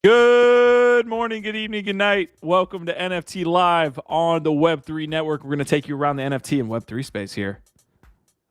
Good morning, good evening, good night. Welcome to NFT Live on the Web3 Network. We're going to take you around the NFT and Web3 space here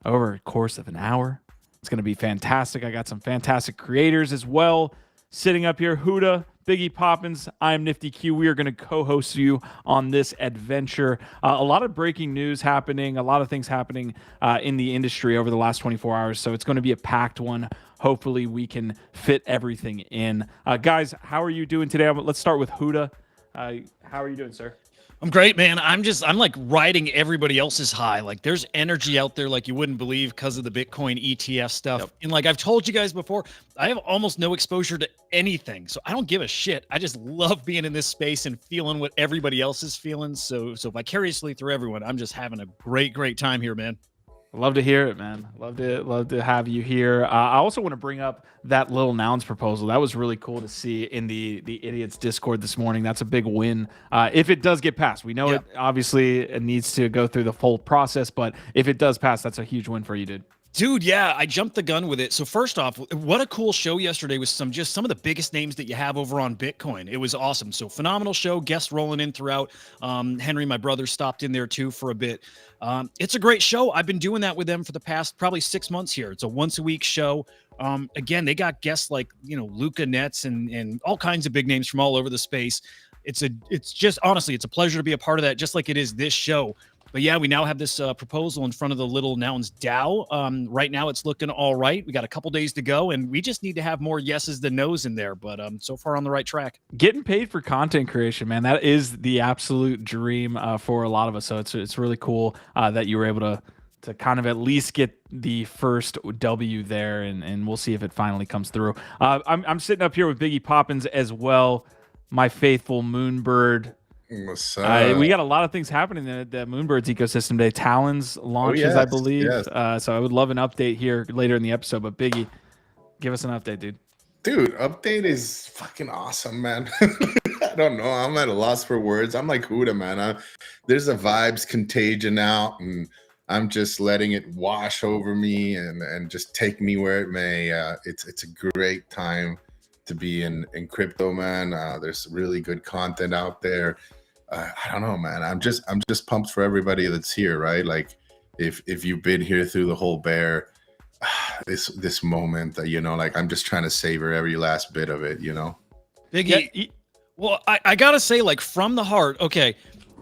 over a course of an hour. It's going to be fantastic. I got some fantastic creators as well sitting up here. Hudah, Biggie Poppins, I'm Nifty Q. We are going to co-host you on this adventure. A lot of breaking news happening, a lot of things happening in the industry over the last 24 hours. So it's going to be a packed one. Hopefully we can fit everything in. Guys, how are you doing today? Let's start with Hudah. How are you doing, sir? I'm great, man. I'm like riding everybody else's high. Like there's energy out there like you wouldn't believe because of the Bitcoin ETF stuff. Yep. And like I've told you guys before, I have almost no exposure to anything. So I don't give a shit. I just love being in this space and feeling what everybody else is feeling. So vicariously through everyone, I'm just having a great time here, man. Love to hear it, man. Love to have you here. I also want to bring up that little nouns proposal. That was really cool to see in the idiots Discord this morning. That's a big win. If it does get passed, we know it obviously it needs to go through the full process, but if it does pass, that's a huge win for you, dude. Dude, yeah, I jumped the gun with it. So first off, what a cool show yesterday with some of the biggest names that you have over on Bitcoin. It was awesome. So phenomenal show, guests rolling in throughout. Henry, my brother, stopped in there too for a bit. It's a great show. I've been doing that with them for the past probably 6 months here. It's a once-a-week show. Again, they got guests like, Luca Nets and all kinds of big names from all over the space. It's just, honestly, it's a pleasure to be a part of that, just like it is this show. But yeah, we now have this proposal in front of the Little Nouns DAO. Right now, it's looking all right. We got a couple days to go, and we just need to have more yeses than nos in there. But so far on the right track. Getting paid for content creation, man, that is the absolute dream for a lot of us. So it's really cool that you were able to kind of at least get the first W there, and we'll see if it finally comes through. I'm sitting up here with Biggie Poppins as well, my faithful Moonbird. What's up? We got a lot of things happening in the Moonbirds ecosystem today. Talon's launches, I believe. Yes. So I would love an update here later in the episode. But Biggie, give us an update, dude. Dude, update is fucking awesome, man. I don't know. I'm at a loss for words. I'm like Hudah, man. There's a vibes contagion out, and I'm just letting it wash over me and just take me where it may. It's a great time to be in crypto, man. There's really good content out there. I don't know, man. I'm just pumped for everybody that's here, right? Like, if you've been here through the whole bear, this moment, like I'm just trying to savor every last bit of it, Biggie. Yeah, well, I gotta say, like from the heart, okay.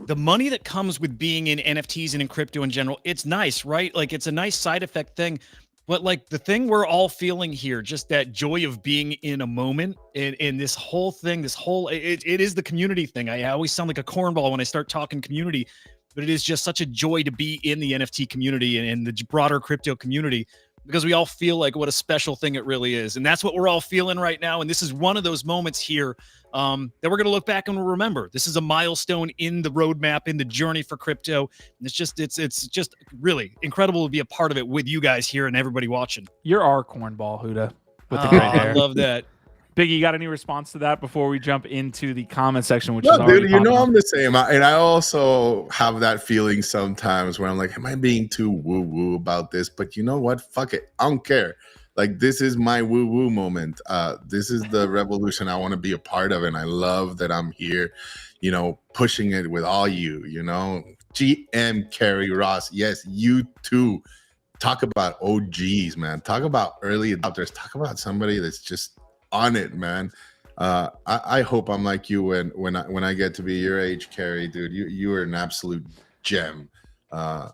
The money that comes with being in NFTs and in crypto in general, it's nice, right? Like it's a nice side effect thing. But like the thing we're all feeling here, just that joy of being in a moment and this whole thing, it is the community thing. I always sound like a cornball when I start talking community, but it is just such a joy to be in the NFT community and the broader crypto community because we all feel like what a special thing it really is. And that's what we're all feeling right now. And this is one of those moments here that we're going to look back and remember. This is a milestone in the roadmap, in the journey for crypto. And it's just really incredible to be a part of it with you guys here and everybody watching. You're our cornball, Hudah, with the great hair. I love that. Biggie, you got any response to that before we jump into the comment section? Which no, is already dude, I'm the same. And I also have that feeling sometimes where I'm like, am I being too woo-woo about this? But you know what? Fuck it. I don't care. Like, this is my woo-woo moment. This is the revolution I want to be a part of. And I love that I'm here, pushing it with all you, GM, Carrie, Ross. Yes, you too. Talk about OGs, man. Talk about early adopters. Talk about somebody that's just on it, man. I hope I'm like you when I get to be your age, Carrie, dude. You are an absolute gem. All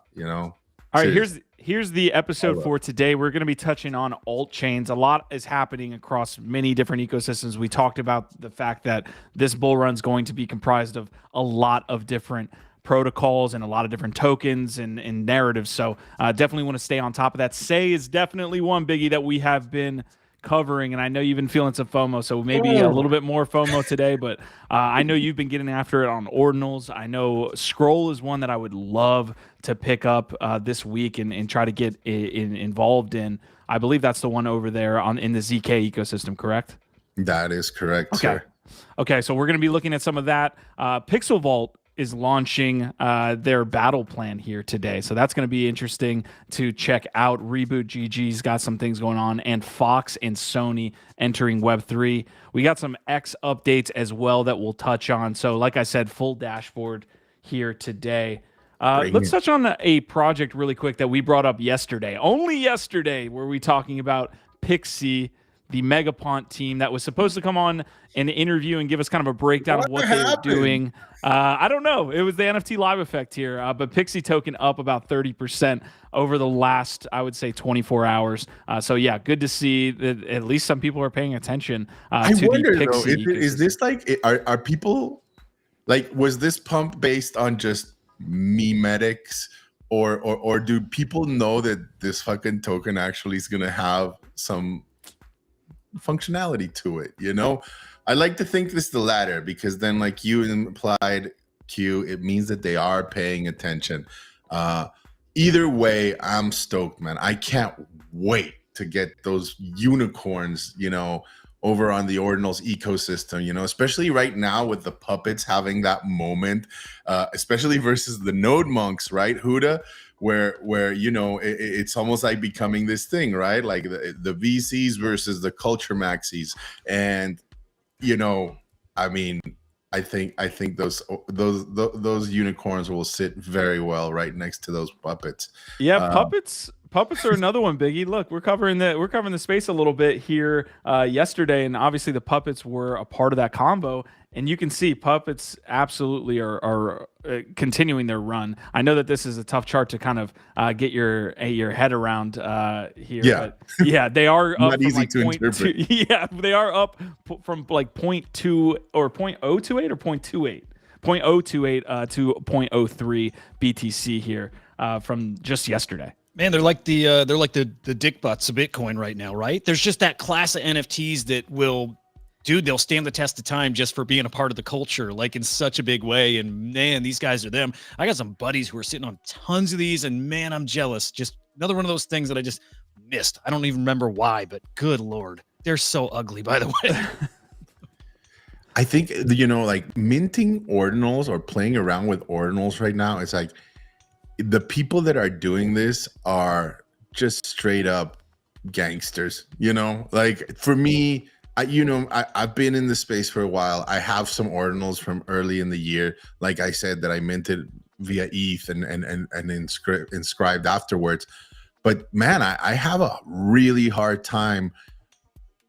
right, here's the episode for today. We're going to be touching on alt chains. A lot is happening across many different ecosystems. We talked about the fact that this bull run is going to be comprised of a lot of different protocols and a lot of different tokens and narratives. So definitely want to stay on top of that. SEI is definitely one, Biggie, that we have been covering, and I know you've been feeling some FOMO, so maybe a little bit more FOMO today, but I know you've been getting after it on Ordinals. I know Scroll is one that I would love to pick up this week and try to get involved in. I believe that's the one over there in the ZK ecosystem, correct? That is correct, sir. Okay, so we're going to be looking at some of that. Pixel Vault is launching their battle plan here today. So that's going to be interesting to check out. Reboot GG's got some things going on, and Fox and Sony entering Web3. We got some X updates as well that we'll touch on. So like I said, full dashboard here today. Let's touch on a project really quick that we brought up yesterday. Only yesterday were we talking about PIXE, the Megapont team that was supposed to come on an interview and give us kind of a breakdown of what they were doing. I don't know. It was the NFT live effect here, but PIXE token up about 30% over the last, I would say, 24 hours. So yeah, good to see that at least some people are paying attention I to wonder, the PIXE though, is this like, are people, like, was this pump based on just memetics, or do people know that this fucking token actually is going to have some functionality to it? You know, I like to think this the latter, because then, like you implied, Q, it means that they are paying attention. Either way, I'm stoked, man. I can't wait to get those unicorns, you know, over on the Ordinals ecosystem, you know, especially right now with the puppets having that moment, especially versus the node monks, right, Hudah, where you know, it's almost like becoming this thing, right? Like the VCs versus the culture maxis. And, you know, I mean, I think those unicorns will sit very well right next to those puppets. Yeah, puppets are another one, Biggie. Look, we're covering the space a little bit here yesterday, and obviously the puppets were a part of that combo. And you can see puppets absolutely are continuing their run. I know that this is a tough chart to kind of get your head around here. Yeah, but yeah, they are up not from easy like to interpret. yeah, they are up from like 0.2 or 0.028 or 0.28. 0.028 to 0.03 BTC here from just yesterday. Man, they're like the dick butts of Bitcoin right now, right? There's just that class of NFTs that will, dude, they'll stand the test of time just for being a part of the culture, like in such a big way. And man, these guys are them. I got some buddies who are sitting on tons of these, and man, I'm jealous. Just another one of those things that I just missed. I don't even remember why, but good Lord, they're so ugly, by the way. I think, you know, like minting ordinals or playing around with ordinals right now, it's like the people that are doing this are just straight up gangsters, you know? Like for me, I've been in the space for a while. I have some ordinals from early in the year, like I said, that I minted via ETH and inscribed afterwards. But man, I have a really hard time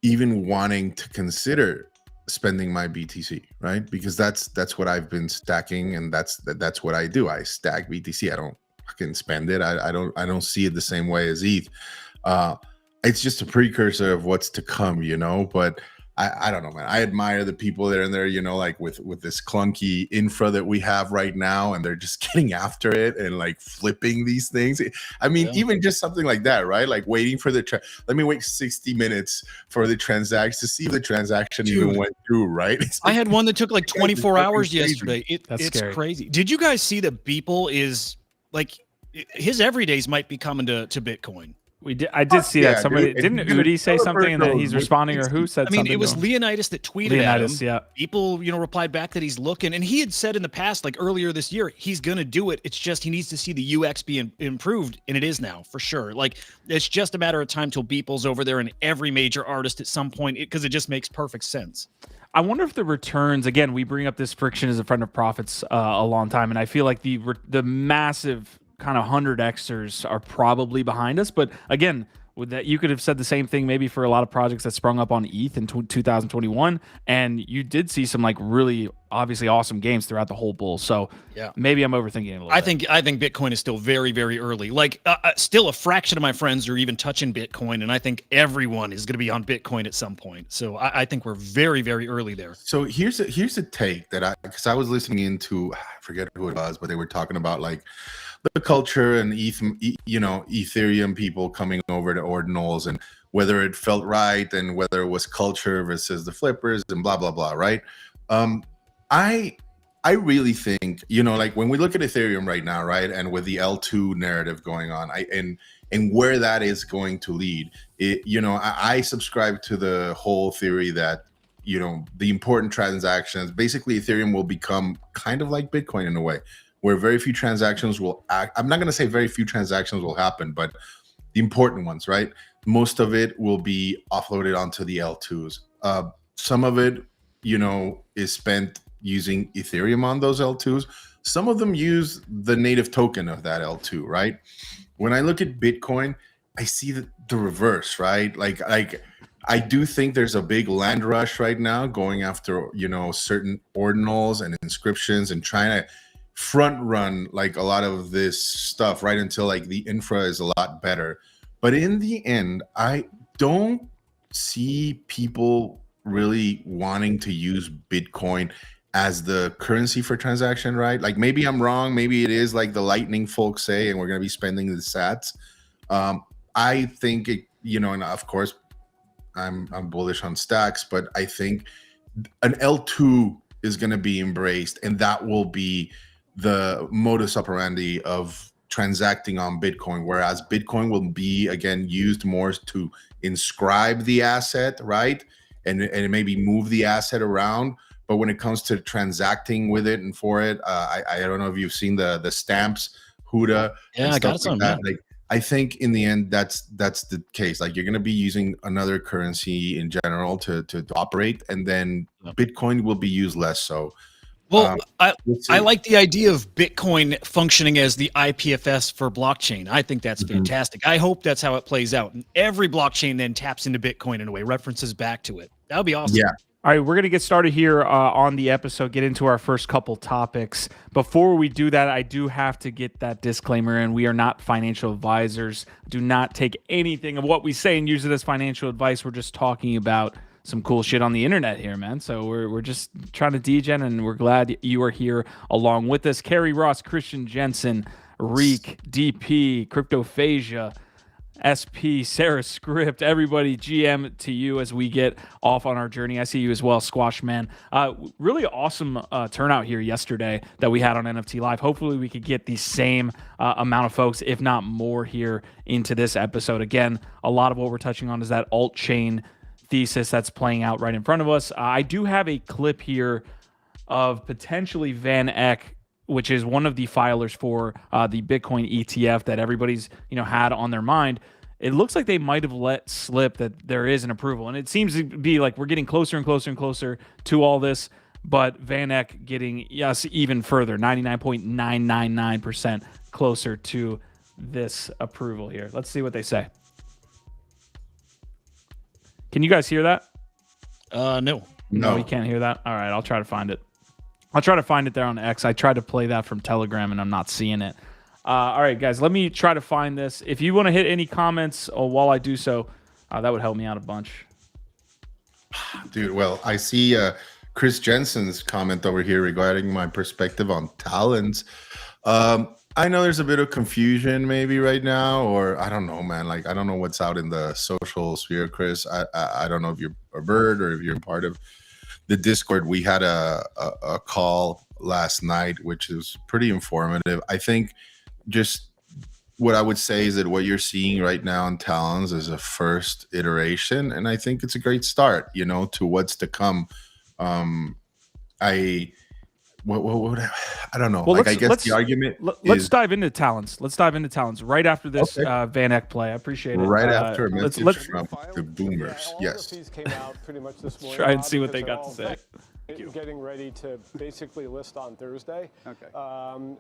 even wanting to consider spending my BTC, right? Because that's what I've been stacking, and that's what I do. I stack BTC. I don't fucking spend it. I don't see it the same way as ETH. It's just a precursor of what's to come, you know. But I don't know, man. I admire the people that are in there, you know, like with this clunky infra that we have right now, and they're just getting after it and like flipping these things. I mean, even just something like that, right? Like waiting for let me wait 60 minutes for the transaction to see if the transaction even went through, right? I had one that took like 24 hours yesterday. That's it's scary. crazy. Did you guys see that Beeple is like his everydays might be coming to Bitcoin? I did see that. Yeah, Somebody dude, didn't Udi say something and that he's responding, or who said something? I mean, it was Leonidas that tweeted Leonidas, at him. yeah. People, you know, replied back that he's looking, and he had said in the past, like earlier this year, he's going to do it. It's just he needs to see the UX be improved, and it is now for sure. Like it's just a matter of time till Beeple's over there and every major artist at some point, because it just makes perfect sense. I wonder if the returns, again, we bring up this friction as a friend of profits a long time, and I feel like the massive kind of 100xers are probably behind us. But again, with that, you could have said the same thing maybe for a lot of projects that sprung up on ETH in 2021, and you did see some like really obviously awesome games throughout the whole bull. So yeah, maybe I'm overthinking it a little bit. I think Bitcoin is still very, very early. Like still a fraction of my friends are even touching Bitcoin, and I think everyone is going to be on Bitcoin at some point. So I think we're very, very early there. So here's a take that because I was listening into, I forget who it was, but they were talking about like the culture and Ethereum people coming over to ordinals, and whether it felt right, and whether it was culture versus the flippers and blah blah blah, right? I really think, you know, like when we look at Ethereum right now, right, and with the L2 narrative going on, and where that is going to lead, I subscribe to the whole theory that, the important transactions. Basically, Ethereum will become kind of like Bitcoin in a way, where very few transactions will act. I'm not going to say very few transactions will happen, but the important ones, right? Most of it will be offloaded onto the L2s. Some of it, is spent using Ethereum on those L2s. Some of them use the native token of that L2, right? When I look at Bitcoin, I see the reverse, right? Like I do think there's a big land rush right now going after, certain ordinals and inscriptions and trying to front run like a lot of this stuff right until like the infra is a lot better. But in the end, I don't see people really wanting to use Bitcoin as the currency for transaction, right? Like maybe I'm wrong. Maybe it is like the Lightning folks say, and we're going to be spending the sats. I think it, and of course I'm bullish on stacks, but I think an L2 is going to be embraced, and that will be the modus operandi of transacting on Bitcoin, whereas Bitcoin will be again used more to inscribe the asset, right? And maybe move the asset around. But when it comes to transacting with it and for it, I don't know if you've seen the stamps, Hudah. Yeah, I got some. Like that. I think in the end, that's the case. Like you're going to be using another currency in general to operate, and then Bitcoin will be used less so. Well, I like the idea of Bitcoin functioning as the IPFS for blockchain. I think that's fantastic. I hope that's how it plays out. And every blockchain then taps into Bitcoin in a way, references back to it. That would be awesome. Yeah. All right, we're going to get started here on the episode, get into our first couple topics. Before we do that, I do have to get that disclaimer in. We are not financial advisors. Do not take anything of what we say and use it as financial advice. We're just talking about some cool shit on the internet here, man. So we're just trying to degen, and we're glad you are here along with us. Kerry Ross, Christian Jensen, Reek, DP, Cryptophasia, SP, Sarah Script, everybody, GM to you as we get off on our journey. I see you as well, Squash Man. Really awesome turnout here yesterday that we had on NFT Live. Hopefully we could get the same amount of folks, if not more, here into this episode. Again, a lot of what we're touching on is that alt chain thesis that's playing out right in front of us. I do have a clip here of potentially VanEck, which is one of the filers for the Bitcoin ETF that everybody's had on their mind. It looks like they might have let slip that there is an approval, and it seems to be like we're getting closer and closer and closer to all this. But VanEck getting even further, 99.999% closer to this approval here. Let's see what they say. Can you guys hear that? No, you can't hear that. All right, I'll try to find it. I'll try to find it there on X. I tried to play that from Telegram, and I'm not seeing it. All right, guys, let me try to find this. If you want to hit any comments while I do so, that would help me out a bunch. Dude, well, I see Chris Jensen's comment over here regarding my perspective on Talons. I know there's a bit of confusion maybe right now, or I don't know, man. Like, I don't know what's out in the social sphere, Chris. I don't know if you're a bird or if you're part of the Discord. We had a call last night, which is pretty informative. I think just what I would say is that what you're seeing right now in Talons is a first iteration, and I think it's a great start, to what's to come. I don't know. Well, I guess the argument. Let's dive into Talons. Let's dive into Talons right after this VanEck play. I appreciate it. Right after a message let's from the boomers. Yes. Let's try and see what they got to say. Getting ready to basically list on Thursday. Okay.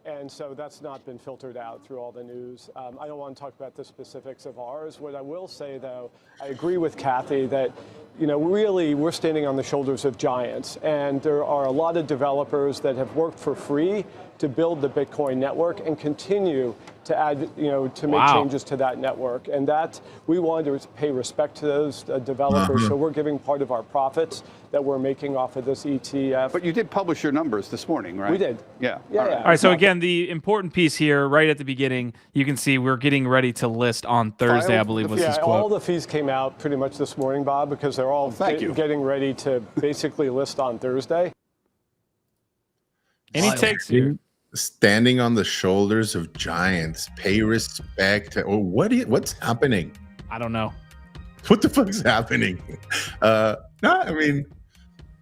And so that's not been filtered out through all the news. I don't want to talk about the specifics of ours. What I will say, though, I agree with Kathy that, really we're standing on the shoulders of giants. And there are a lot of developers that have worked for free to build the Bitcoin network and continue to add, to make changes to that network. And that we wanted to pay respect to those developers. So we're giving part of our profits that we're making off of this ETF. But you did publish your numbers this morning, right? We did. Yeah. Yeah. All right. So again, the important piece here, right at the beginning, you can see we're getting ready to list on Thursday, I believe was his quote. All the fees came out pretty much this morning, Bob, because they're all getting ready to basically list on Thursday. Any takes here? Standing on the shoulders of giants, pay respect. What's happening? I don't know. What the fuck is happening? No, I mean,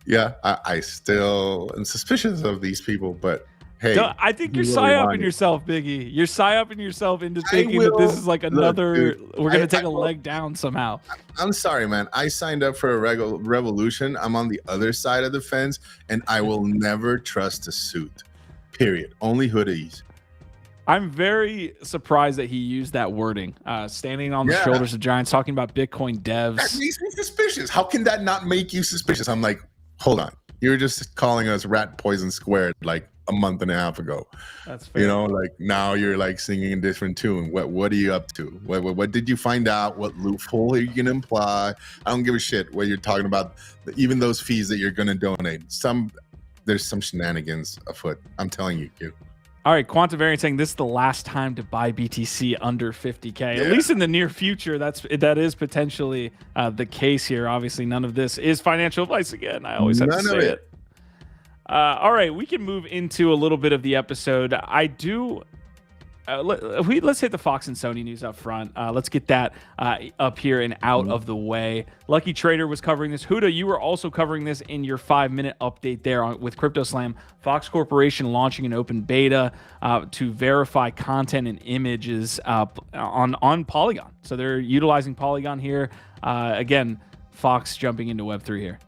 Yeah, I still am suspicious of these people, but hey, No, I think you're psyoping yourself, Biggie. You're psyoping yourself into thinking that this is like another. Look, dude, we're gonna take a leg down somehow. I'm sorry, man. I signed up for a revolution. I'm on the other side of the fence, and I will never trust a suit. Period. Only hoodies. I'm very surprised that he used that wording. Standing on the shoulders of giants, talking about Bitcoin devs. That makes me suspicious. How can that not make you suspicious? I'm like, hold on. You were just calling us rat poison squared like a month and a half ago. That's fair. You know, like now you're like singing a different tune. What are you up to? What did you find out? What loophole are you gonna imply? I don't give a shit what you're talking about. Even those fees that you're gonna donate. There's some shenanigans afoot. I'm telling you, Q. All right, Quantum Variant saying this is the last time to buy BTC under 50K. Yeah. At least in the near future, that is potentially the case here. Obviously, none of this is financial advice again. I always have to say it. All right, we can move into a little bit of the episode. I do. Let's hit the Fox and Sony news up front. Let's get that up here and out of the way. Lucky Trader was covering this. Hudah, you were also covering this in your 5-minute update there with Crypto Slam. Fox Corporation launching an open beta to verify content and images on Polygon. So they're utilizing Polygon here. Again, Fox jumping into Web3 here.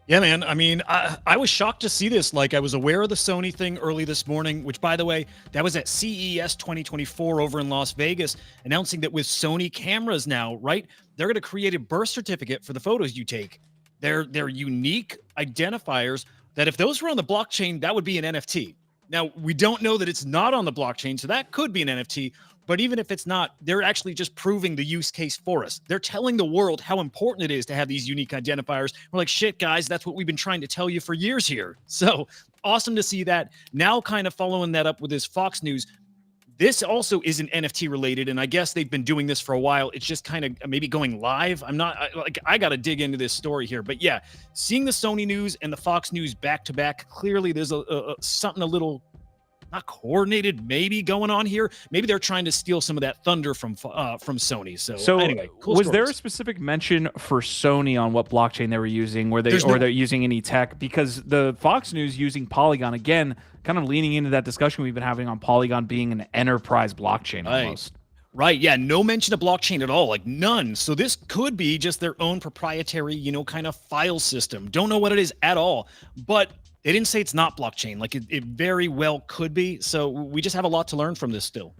Yeah, man. I mean, I was shocked to see this. Like, I was aware of the Sony thing early this morning, which, by the way, that was at CES 2024 over in Las Vegas, announcing that with Sony cameras now, right, they're going to create a birth certificate for the photos you take. They're unique identifiers that if those were on the blockchain, that would be an NFT. Now, we don't know that it's not on the blockchain, so that could be an NFT. But even if it's not, they're actually just proving the use case for us. They're telling the world how important it is to have these unique identifiers. We're like, shit, guys, that's what we've been trying to tell you for years here. So awesome to see that. Now kind of following that up with this Fox news, this also isn't NFT related, and I guess they've been doing this for a while. It's just kind of maybe going live. I got to dig into this story here. But yeah, seeing the Sony news and the Fox news back to back, clearly there's something a little not coordinated maybe going on here. Maybe they're trying to steal some of that thunder from Sony. So anyway, cool was stories. there a specific mention for Sony on what blockchain they were using? They're using any tech? Because the Fox News using Polygon, again, kind of leaning into that discussion we've been having on Polygon being an enterprise blockchain almost. Right. Yeah. No mention of blockchain at all, like none. So this could be just their own proprietary, kind of file system. Don't know what it is at all, but they didn't say it's not blockchain. Like it very well could be. So we just have a lot to learn from this still.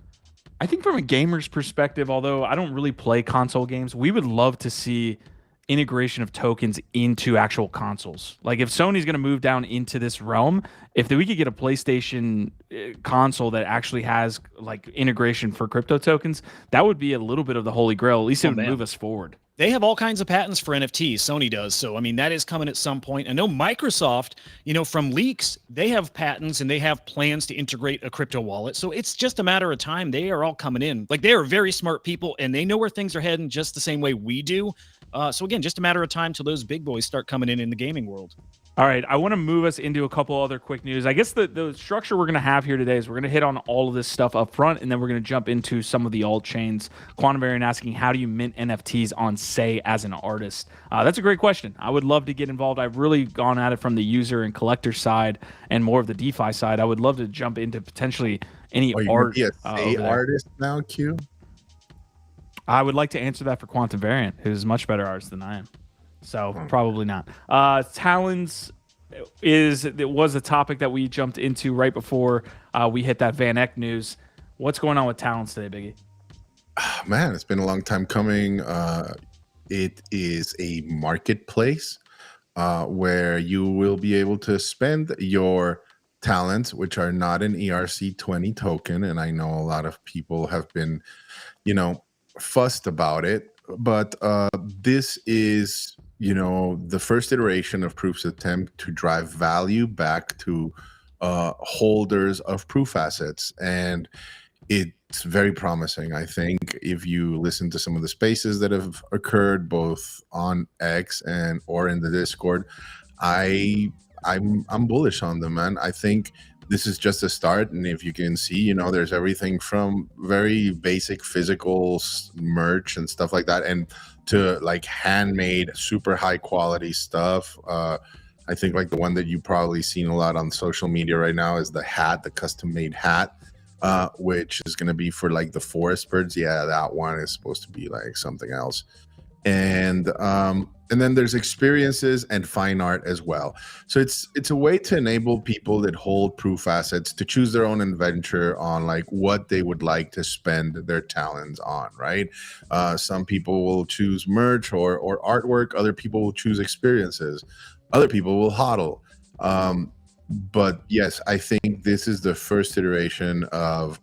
I think from a gamer's perspective, although I don't really play console games, we would love to see integration of tokens into actual consoles. Like if Sony's going to move down into this realm, if we could get a PlayStation console that actually has like integration for crypto tokens, that would be a little bit of the holy grail. At least it would move us forward. They have all kinds of patents for NFTs. Sony does. So, I mean, that is coming at some point. I know Microsoft, from leaks, they have patents and they have plans to integrate a crypto wallet. So it's just a matter of time. They are all coming in. Like, they are very smart people and they know where things are heading just the same way we do. So again, just a matter of time till those big boys start coming in the gaming world. All right, I want to move us into a couple other quick news. I guess the structure we're going to have here today is we're going to hit on all of this stuff up front, and then we're going to jump into some of the alt chains. Quantum Variant asking, how do you mint NFTs on SEI as an artist? That's a great question. I would love to get involved. I've really gone at it from the user and collector side and more of the DeFi side. I would love to jump into potentially any art. Are you a SEI artist now, Q? I would like to answer that for Quantum Variant, who's a much better artist than I am. So probably not. Talons was a topic that we jumped into right before we hit that VanEck news. What's going on with Talons today, Biggie? Man, it's been a long time coming. It is a marketplace where you will be able to spend your talents, which are not an ERC20 token. And I know a lot of people have been, fussed about it. But this is, the first iteration of Proof's attempt to drive value back to holders of proof assets. And it's very promising. I think if you listen to some of the spaces that have occurred both on X or in the Discord, I'm bullish on them, man. I think this is just a start, and if you can see, there's everything from very basic physical merch and stuff like that, and to like handmade, super high quality stuff. I think like the one that you probably seen a lot on social media right now is the hat, the custom made hat, which is going to be for like the forest birds. Yeah, that one is supposed to be like something else. And then there's experiences and fine art as well. So it's a way to enable people that hold proof assets to choose their own adventure on like what they would like to spend their talents on, right? Some people will choose merch or artwork. Other people will choose experiences. Other people will hodl. But yes, I think this is the first iteration of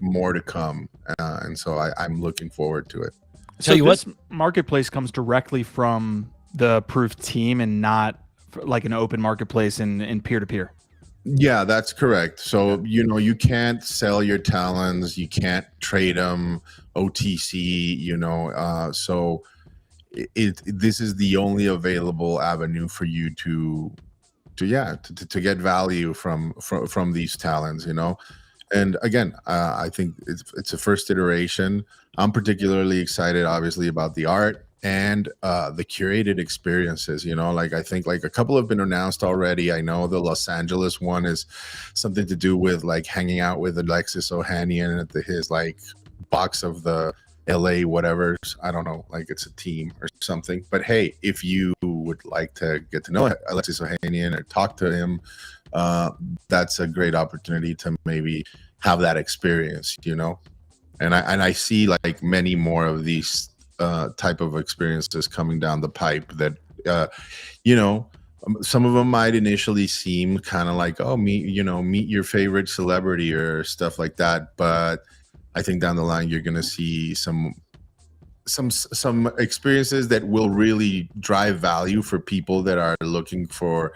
more to come. And so I'm looking forward to it. So this marketplace comes directly from the proof team and not like an open marketplace in peer-to-peer. Yeah, that's correct. So, you can't sell your talents, you can't trade them OTC, so this is the only available avenue for you to get value from these talents, And again, I think it's a first iteration. I'm particularly excited, obviously, about the art and the curated experiences. Like I think like a couple have been announced already. I know the Los Angeles one is something to do with like hanging out with Alexis Ohanian at his like box of the LA whatever. I don't know, like it's a team or something. But hey, if you would like to get to know Alexis Ohanian or talk to him, that's a great opportunity to maybe have that experience, and I see like many more of these type of experiences coming down the pipe that some of them might initially seem kind of like, oh, meet your favorite celebrity or stuff like that, but I think down the line you're gonna see some experiences that will really drive value for people that are looking for,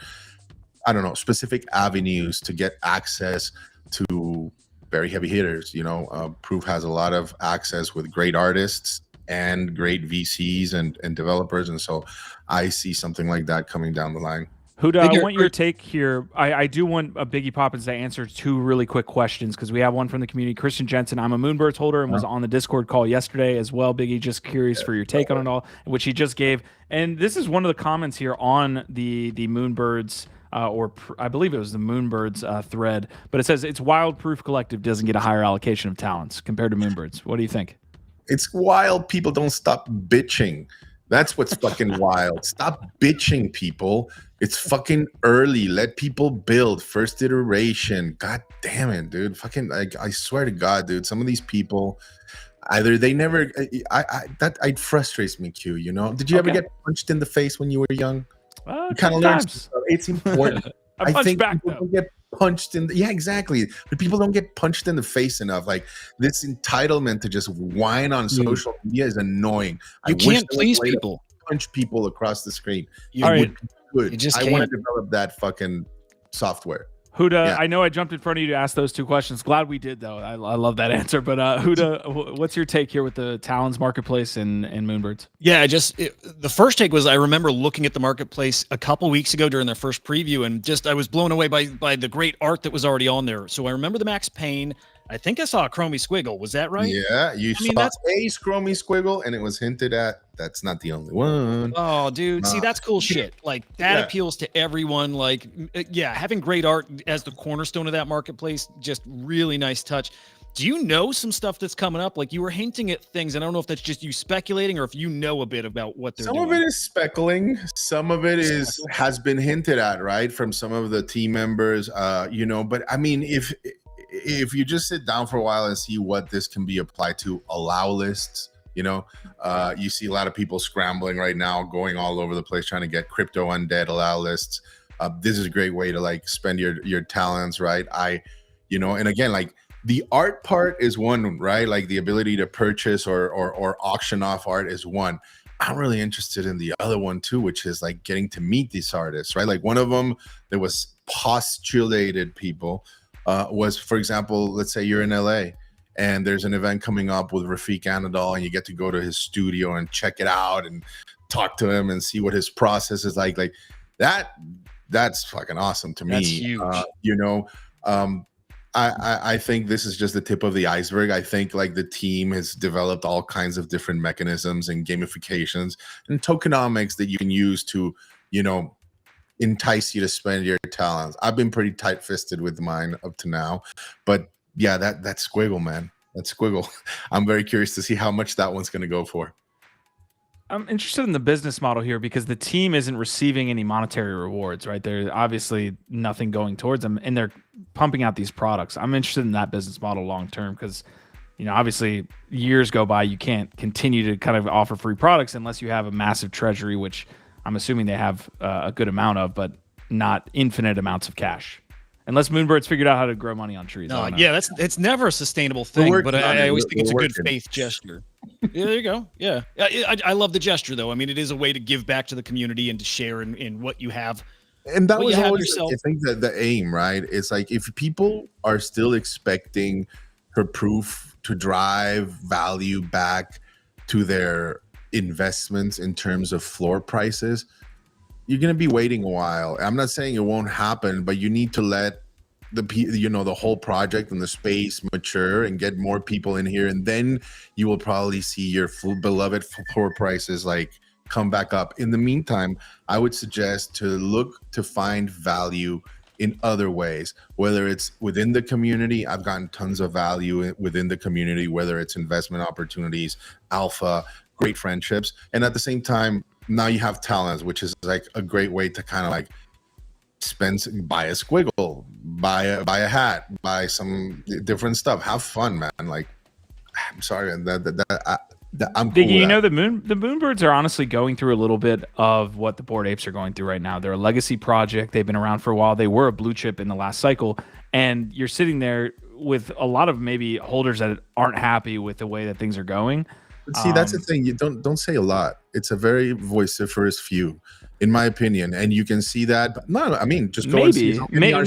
I don't know, specific avenues to get access to very heavy hitters. Proof has a lot of access with great artists and great VCs and developers. And so I see something like that coming down the line. Hudah, I want your take here. I do want a Biggie Poppins to answer two really quick questions because we have one from the community. Christian Jensen, I'm a Moonbirds holder and was on the Discord call yesterday as well. Biggie, just curious for your take on it all, which he just gave. And this is one of the comments here on the Moonbirds I believe it was the Moonbirds thread, but it says it's wild Proof Collective doesn't get a higher allocation of talents compared to Moonbirds. What do you think? It's wild. People don't stop bitching. That's what's fucking wild. Stop bitching, people. It's fucking early. Let people build. First iteration. God damn it, dude. Fucking, like, I swear to God, dude. Some of these people, either they never. That frustrates me, Q. Did you ever get punched in the face when you were young? You kind of learn. It's important. I think people don't get punched in. Yeah, exactly. But people don't get punched in the face enough. Like this entitlement to just whine on social media is annoying. You can't please people. Punch people across the screen. All right. Good. I want to develop that fucking software. Hudah, yeah. I know I jumped in front of you to ask those two questions. Glad we did, though. I love that answer. But Hudah, what's your take here with the Talons marketplace and Moonbirds? Yeah, the first take was I remember looking at the marketplace a couple weeks ago during their first preview, and I was blown away by the great art that was already on there. So I remember the Max Payne. I think I saw a Chromie Squiggle. Was that right? Yeah, you saw a Chromie Squiggle, and it was hinted at. That's not the only one. Oh, dude. See, that's cool shit. Like, that appeals to everyone. Like, yeah, having great art as the cornerstone of that marketplace, just really nice touch. Do you know some stuff that's coming up? Like, you were hinting at things, and I don't know if that's just you speculating or if you know a bit about what they're doing. Some of it is speckling. Some of it has been hinted at, right, from some of the team members, But, I mean, if you just sit down for a while and see what this can be applied to, allow lists, you see a lot of people scrambling right now, going all over the place, trying to get crypto undead allow lists. This is a great way to like spend your talents, right? And again, like the art part is one, right? Like the ability to purchase or auction off art is one. I'm really interested in the other one too, which is like getting to meet these artists, right? Like one of them that was postulated people was, for example, let's say you're in LA and there's an event coming up with Rafiq Anadol and you get to go to his studio and check it out and talk to him and see what his process is like that's fucking awesome to me. That's huge. I think this is just the tip of the iceberg. I think like the team has developed all kinds of different mechanisms and gamifications and tokenomics that you can use to, entice you to spend your talents. I've been pretty tight-fisted with mine up to now, but yeah, that squiggle, man, that squiggle. I'm very curious to see how much that one's going to go for. I'm interested in the business model here because the team isn't receiving any monetary rewards, right? There's obviously nothing going towards them, and they're pumping out these products. I'm interested in that business model long term because, you know, obviously years go by, you can't continue to kind of offer free products unless you have a massive treasury, which I'm assuming they have a good amount of, but not infinite amounts of cash. Unless Moonbird's figured out how to grow money on trees. No, yeah, it's never a sustainable thing, but I always think it's a good faith gesture. Yeah, there you go. Yeah, I love the gesture, though. I mean, it is a way to give back to the community and to share in what you have. And that was always, I think, that the aim, right? It's like if people are still expecting her proof to drive value back to their investments in terms of floor prices, you're going to be waiting a while. I'm not saying it won't happen, but you need to let the whole project and the space mature and get more people in here, and then you will probably see your beloved floor prices like come back up. In the meantime, I would suggest to look to find value in other ways, whether it's within the community. I've gotten tons of value within the community, whether it's investment opportunities, alpha, great friendships, and at the same time, now you have talents, which is like a great way to kind of like buy a squiggle, buy a hat, buy some different stuff, have fun, man. Like, I'm sorry, I'm cool. Diggy, you know, the Moonbirds are honestly going through a little bit of what the Bored Apes are going through right now. They're a legacy project. They've been around for a while. They were a blue chip in the last cycle, and you're sitting there with a lot of maybe holders that aren't happy with the way that things are going. But see, that's the thing. You don't say a lot. It's a very vociferous few, in my opinion, and you can see that. But no, I mean, just go and see I'm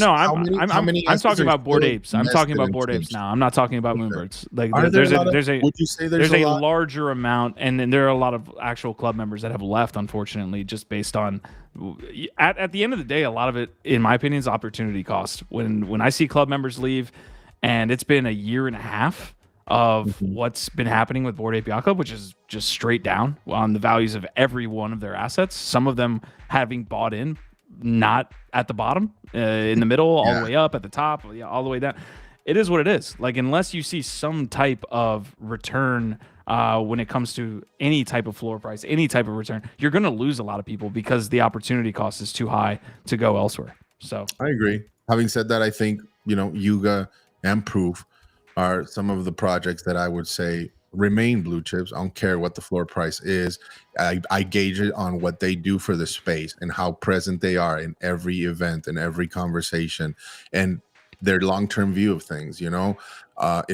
talking about Bored Apes. I'm talking about Bored Apes now. I'm not talking about Moonbirds. Like, there's a larger amount, and then there are a lot of actual club members that have left, unfortunately, just based on. At the end of the day, a lot of it, in my opinion, is opportunity cost. When I see club members leave, and it's been a year and a half of what's been happening with Bored Ape Yacht Club, which is just straight down on the values of every one of their assets. Some of them having bought in, not at the bottom, in the middle, all the way up, at the top, all the way down. It is what it is. Like, unless you see some type of return when it comes to any type of floor price, any type of return, you're going to lose a lot of people because the opportunity cost is too high to go elsewhere. So I agree. Having said that, I think, Yuga and Proof are some of the projects that I would say remain blue chips. I don't care what the floor price is. I gauge it on what they do for the space and how present they are in every event and every conversation and their long-term view of things, in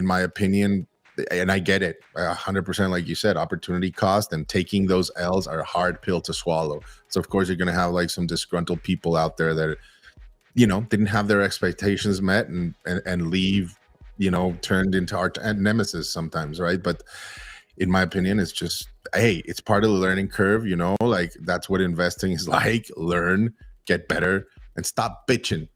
my opinion. And I get it 100%. Like you said, opportunity cost and taking those L's are a hard pill to swallow. So of course you're going to have like some disgruntled people out there that, didn't have their expectations met and leave, turned into our nemesis sometimes, right? But in my opinion, it's just, hey, it's part of the learning curve, like that's what investing is like. Learn, get better, and stop bitching.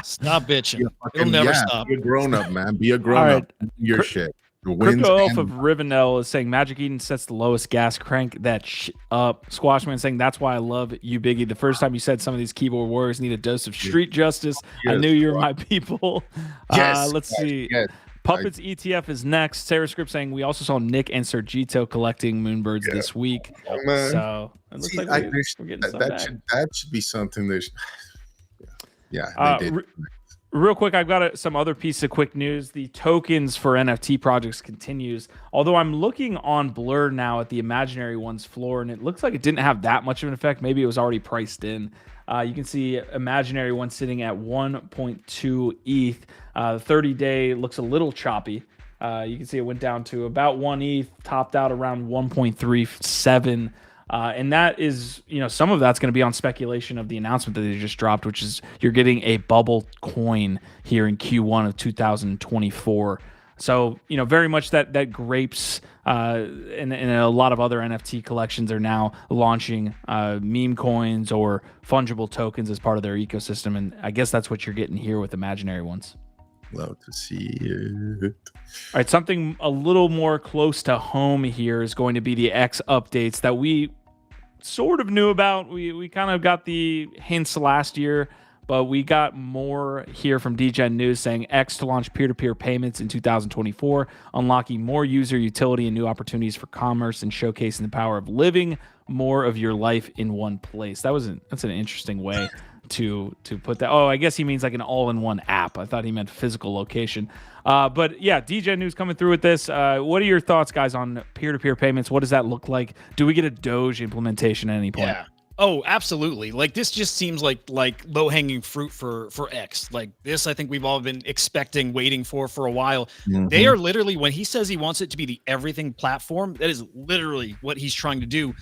Stop bitching. It'll never stop. Be a grown-up, man. Be a grown-up. Right. Your shit. Crypto Elf of Rivenel is saying Magic Eden sets the lowest gas. Crank that up. Squashman saying that's why I love you, Biggie. The first time you said some of these keyboard warriors need a dose of street justice, I knew you were my people. Let's see. Yes. Puppets ETF is next. Sarah Script saying we also saw Nick and Sergito collecting Moonbirds this week. So it looks like we're getting some back. That should be something that. They did. Real quick, I've got some other piece of quick news. The tokens for NFT projects continues. Although I'm looking on Blur now at the Imaginary One's floor, and it looks like it didn't have that much of an effect. Maybe it was already priced in. You can see Imaginary One sitting at 1.2 ETH. The 30-day looks a little choppy. You can see it went down to about 1 ETH, topped out around 1.37. And that is, some of that's going to be on speculation of the announcement that they just dropped, which is you're getting a bubble coin here in Q1 of 2024. So, very much that Grapes and a lot of other NFT collections are now launching meme coins or fungible tokens as part of their ecosystem. And I guess that's what you're getting here with Imaginary Ones. Love to see it. All right, something a little more close to home here is going to be the X updates that we sort of knew about. We kind of got the hints last year, but we got more here from DGen News saying X to launch peer-to-peer payments in 2024, unlocking more user utility and new opportunities for commerce and showcasing the power of living more of your life in one place. That's an interesting way to put that. Oh, I guess he means like an all-in-one app. I thought he meant physical location. But yeah, DGen News coming through with this. What are your thoughts, guys, on peer-to-peer payments? What does that look like? Do we get a Doge implementation at any point? Yeah. Oh, absolutely. Like this just seems like low-hanging fruit for X. Like this, I think we've all been expecting, waiting for a while. They are literally, when he says he wants it to be the everything platform, that is literally what he's trying to do.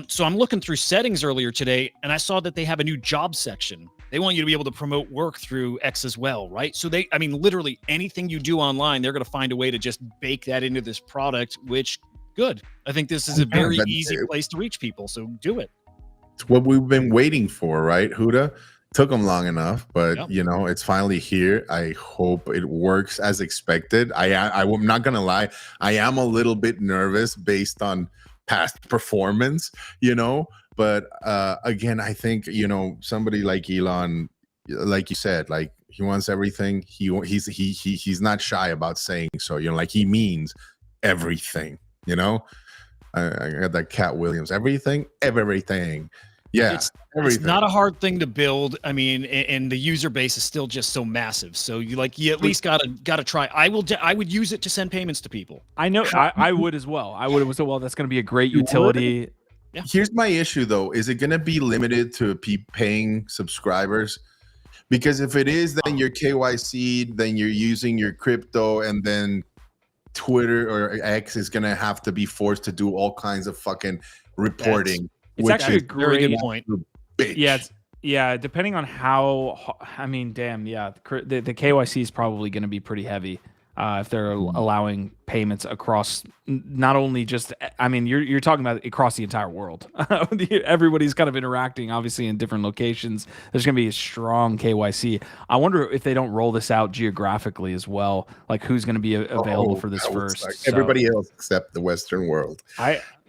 So I'm looking through settings earlier today, and I saw that they have a new job section. They want you to be able to promote work through X as well, right? So I mean, literally anything you do online, they're going to find a way to just bake that into this product, which good. I think this is a very easy place to reach people. So do it. It's what we've been waiting for, right, Hudah? Took them long enough, but you know, it's finally here. I hope it works as expected. I'm not gonna lie, I am a little bit nervous based on past performance, you know. But again, I think, you know, somebody like Elon, like you said, like he wants everything. He's not shy about saying so. You know, like he means everything. You know, I got that Cat Williams. Everything. Yeah, it's not a hard thing to build. I mean, and the user base is still just so massive. So you at least gotta try. I would use it to send payments to people. I know I would as well. I would as well. That's going to be a great utility. Yeah. Here's my issue though: is it going to be limited to paying subscribers? Because if it is, then your KYC, then you're using your crypto, and then Twitter or X is going to have to be forced to do all kinds of fucking reporting. It's actually a very good point. Yeah, depending on how, I mean, damn, yeah, the KYC is probably going to be pretty heavy if they're allowing payments across not only just, I mean, you're talking about across the entire world. Everybody's kind of interacting, obviously, in different locations. There's going to be a strong KYC. I wonder if they don't roll this out geographically as well, like who's going to be available for this first. Like everybody else except the Western world.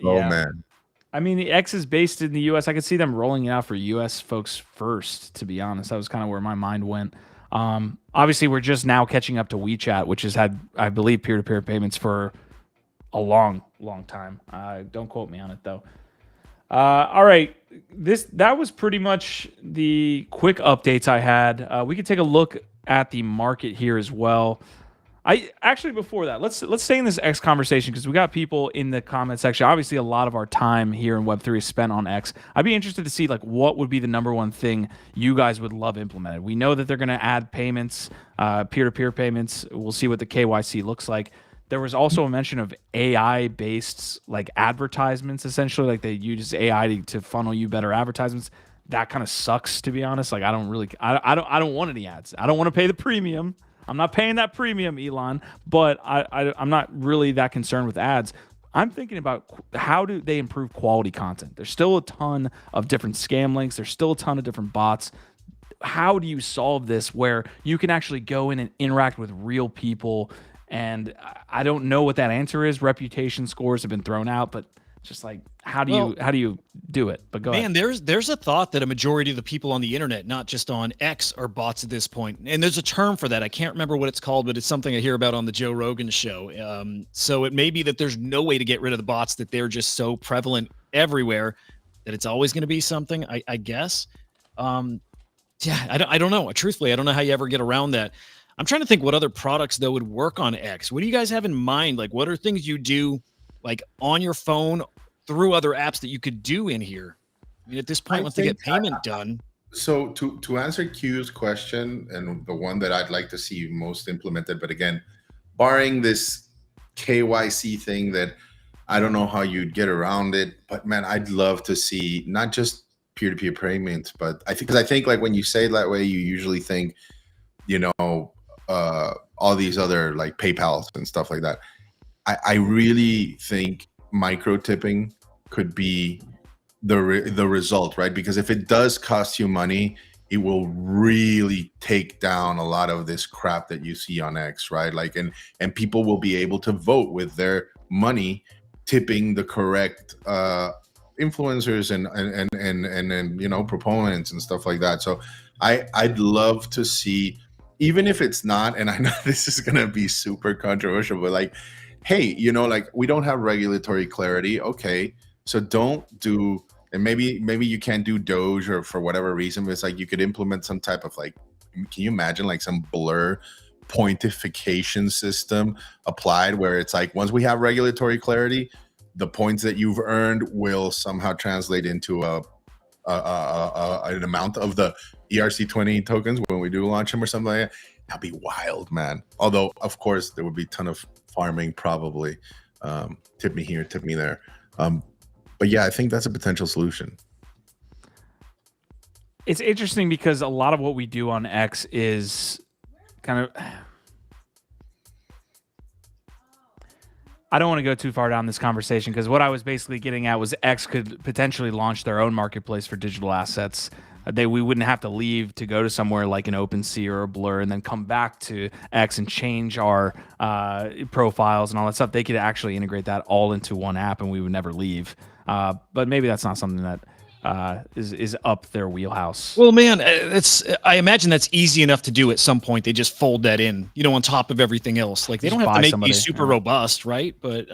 Man. I mean, the X is based in the U.S. I could see them rolling it out for U.S. folks first, to be honest. That was kind of where my mind went. Obviously, we're just now catching up to WeChat, which has had, I believe, peer-to-peer payments for a long, long time. Don't quote me on it, though. All right. That was pretty much the quick updates I had. We could take a look at the market here as well. Before that, let's stay in this X conversation because we got people in the comment section. Obviously, a lot of our time here in Web3 is spent on X. I'd be interested to see like what would be the number one thing you guys would love implemented. We know that they're going to add payments, peer-to-peer payments. We'll see what the KYC looks like. There was also a mention of AI-based like advertisements, essentially, like they use AI to funnel you better advertisements. That kind of sucks, to be honest. Like I don't want any ads. I don't want to pay the premium. I'm not paying that premium, Elon, but I'm not really that concerned with ads. I'm thinking about how do they improve quality content. There's still a ton of different scam links. There's still a ton of different bots. How do you solve this where you can actually go in and interact with real people? And I don't know what that answer is. Reputation scores have been thrown out, but just like how do you do it? But go ahead. There's a thought that a majority of the people on the internet, not just on X, are bots at this point. And there's a term for that. I can't remember what it's called, but it's something I hear about on the Joe Rogan show. So it may be that there's no way to get rid of the bots, that they're just so prevalent everywhere that it's always going to be something, I guess. I don't know. Truthfully, I don't know how you ever get around that. I'm trying to think what other products though would work on X. What do you guys have in mind? Like, what are things you do like on your phone through other apps that you could do in here? I mean, at this point, once they get payment done. So to answer Q's question, and the one that I'd like to see most implemented, but again, barring this KYC thing that I don't know how you'd get around it, but man, I'd love to see not just peer-to-peer payments, but I think like when you say it that way, you usually think, you know, all these other like PayPals and stuff like that. I really think micro tipping could be the result, right? Because if it does cost you money, it will really take down a lot of this crap that you see on X, right? Like, and people will be able to vote with their money, tipping the correct influencers and you know, proponents and stuff like that. So I'd love to see, even if it's not, and I know this is gonna be super controversial, but like, hey, you know, like, we don't have regulatory clarity. Okay, so don't do, and maybe you can't do Doge or for whatever reason, but it's like you could implement some type of like, can you imagine like some blur pointification system applied where it's like, once we have regulatory clarity, the points that you've earned will somehow translate into an amount of the ERC20 tokens when we do launch them or something like that. That'd be wild, man. Although, of course, there would be a ton of farming probably. Tip me here, tip me there. But yeah, I think that's a potential solution. It's interesting because a lot of what we do on X is kind of, I don't want to go too far down this conversation because what I was basically getting at was X could potentially launch their own marketplace for digital assets. We wouldn't have to leave to go to somewhere like an OpenSea or a Blur and then come back to X and change our profiles and all that stuff. They could actually integrate that all into one app and we would never leave. But maybe that's not something that is up their wheelhouse. Well, man, I imagine that's easy enough to do at some point. They just fold that in, you know, on top of everything else. Like, they don't have to make these super robust, right? But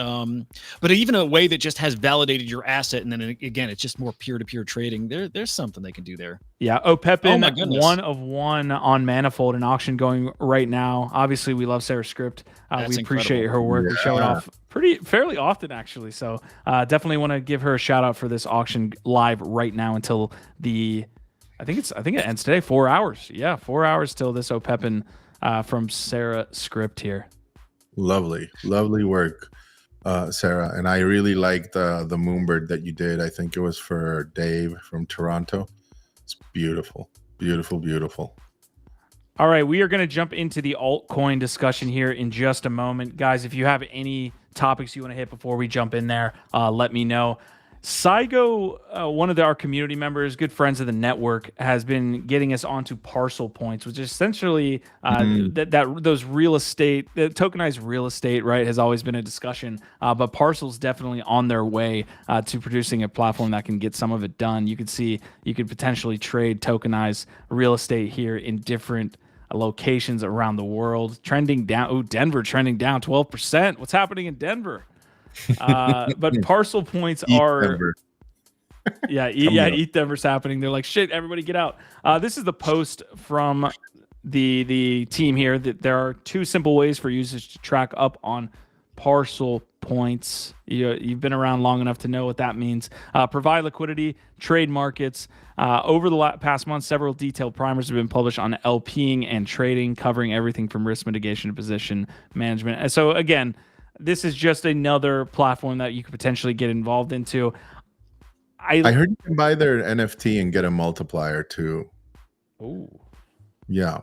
even a way that just has validated your asset, and then again, it's just more peer-to-peer trading. There's something they can do there. Yeah, Opepin, 1 of 1 on Manifold, an auction going right now. Obviously, we love Sarah's script. We appreciate her work. Yeah. We show it off fairly often, actually. So definitely want to give her a shout out for this auction live right now until I think it ends today. 4 hours. Yeah, 4 hours till this Opepin from Sarah script here. Lovely work, Sarah. And I really liked the Moonbird that you did. I think it was for Dave from Toronto. It's beautiful. All right, we are going to jump into the altcoin discussion here in just a moment. Guys, if you have any topics you want to hit before we jump in there, let me know. Saigo, one of our community members, good friends of the network, has been getting us onto Parcl points, which is essentially those real estate, the tokenized real estate, right, has always been a discussion. But Parcel's definitely on their way to producing a platform that can get some of it done. You could see you could potentially trade tokenized real estate here in different locations around the world. Trending down. Oh, Denver trending down 12%. What's happening in Denver? But Parcl points are ETH Denver's happening. They're like, shit, everybody get out. This is the post from the team here that there are 2 simple ways for users to track up on Parcl points. You've been around long enough to know what that means. Provide liquidity, trade markets. Over the past month, several detailed primers have been published on LPing and trading, covering everything from risk mitigation to position management. And so again, this is just another platform that you could potentially get involved into. I heard you can buy their NFT and get a multiplier too. Oh, yeah.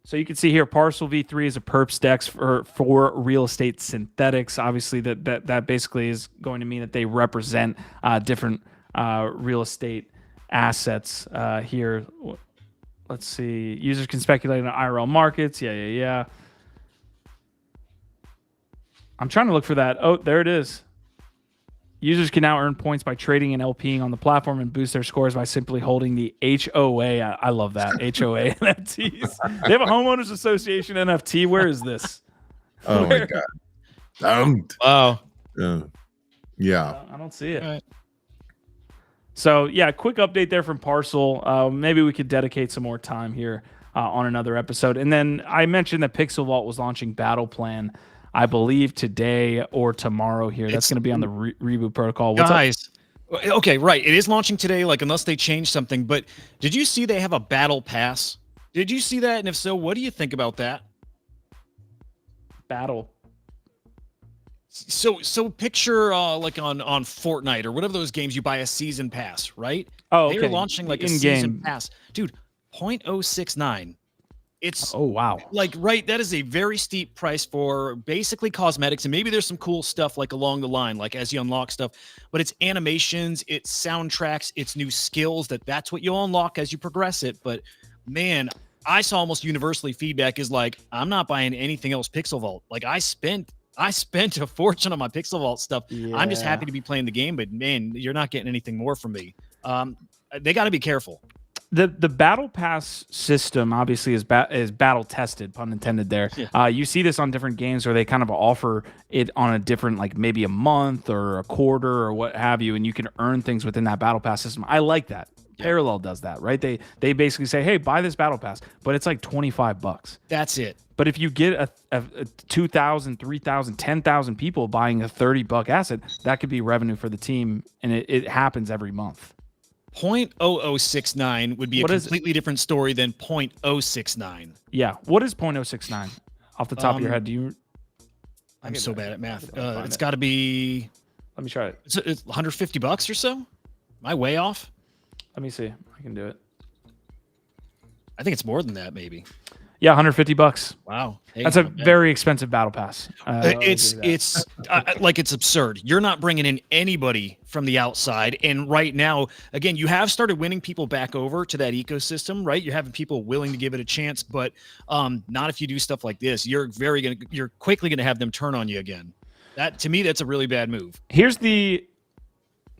So you can see here, Parcl V3 is a perps dex for real estate synthetics. Obviously, that basically is going to mean that they represent different real estate assets here. Let's see. Users can speculate on IRL markets. Yeah. I'm trying to look for that. Oh, there it is. Users can now earn points by trading and LPing on the platform and boost their scores by simply holding the HOA. I love that. HOA NFTs. They have a homeowners association NFT. Where is this? Oh my God. Wow. Yeah. I don't see it. Right. So yeah, quick update there from Parcl. Maybe we could dedicate some more time here on another episode. And then I mentioned that Pixel Vault was launching Battle Plan, I believe today or tomorrow here. That's going to be on the Reboot protocol. What's guys, up? Okay, right. It is launching today, like, unless they change something. But did you see they have a battle pass? Did you see that? And if so, what do you think about that? Battle. So picture like on Fortnite or whatever those games, you buy a season pass, right? Oh, okay. They're launching like a season pass. Dude, 0.069. It's wow. Like, right, that is a very steep price for basically cosmetics, and maybe there's some cool stuff like along the line, like as you unlock stuff, but it's animations, it's soundtracks, it's new skills that's what you'll unlock as you progress it. But man, I saw almost universally feedback is like, I'm not buying anything else Pixel Vault. Like, I spent I spent a fortune on my Pixel Vault stuff. Yeah. I'm just happy to be playing the game, but man, you're not getting anything more from me. They got to be careful. The battle pass system obviously is battle tested, pun intended there. Yeah. You see this on different games where they kind of offer it on a different, like maybe a month or a quarter or what have you, and you can earn things within that battle pass system. I like that. Yeah. Parallel does that, right? They basically say, hey, buy this battle pass, but it's like $25. That's it. But if you get a 2,000, 3,000, 10,000 people buying a $30 asset, that could be revenue for the team, and it happens every month. 0.0069 would be a completely different story than 0.069. Yeah. What is 0.069 off the top of your head? Do you? I'm so bad at math. It's got to be. Let me try it. It's $150 or so. Am I way off? Let me see. I can do it. I think it's more than that, maybe. Yeah, $150. Wow, hey, that's a very expensive battle pass. It's like it's absurd. You're not bringing in anybody from the outside, and right now, again, you have started winning people back over to that ecosystem, right? You're having people willing to give it a chance, but not if you do stuff like this. You're quickly gonna have them turn on you again. That to me, that's a really bad move.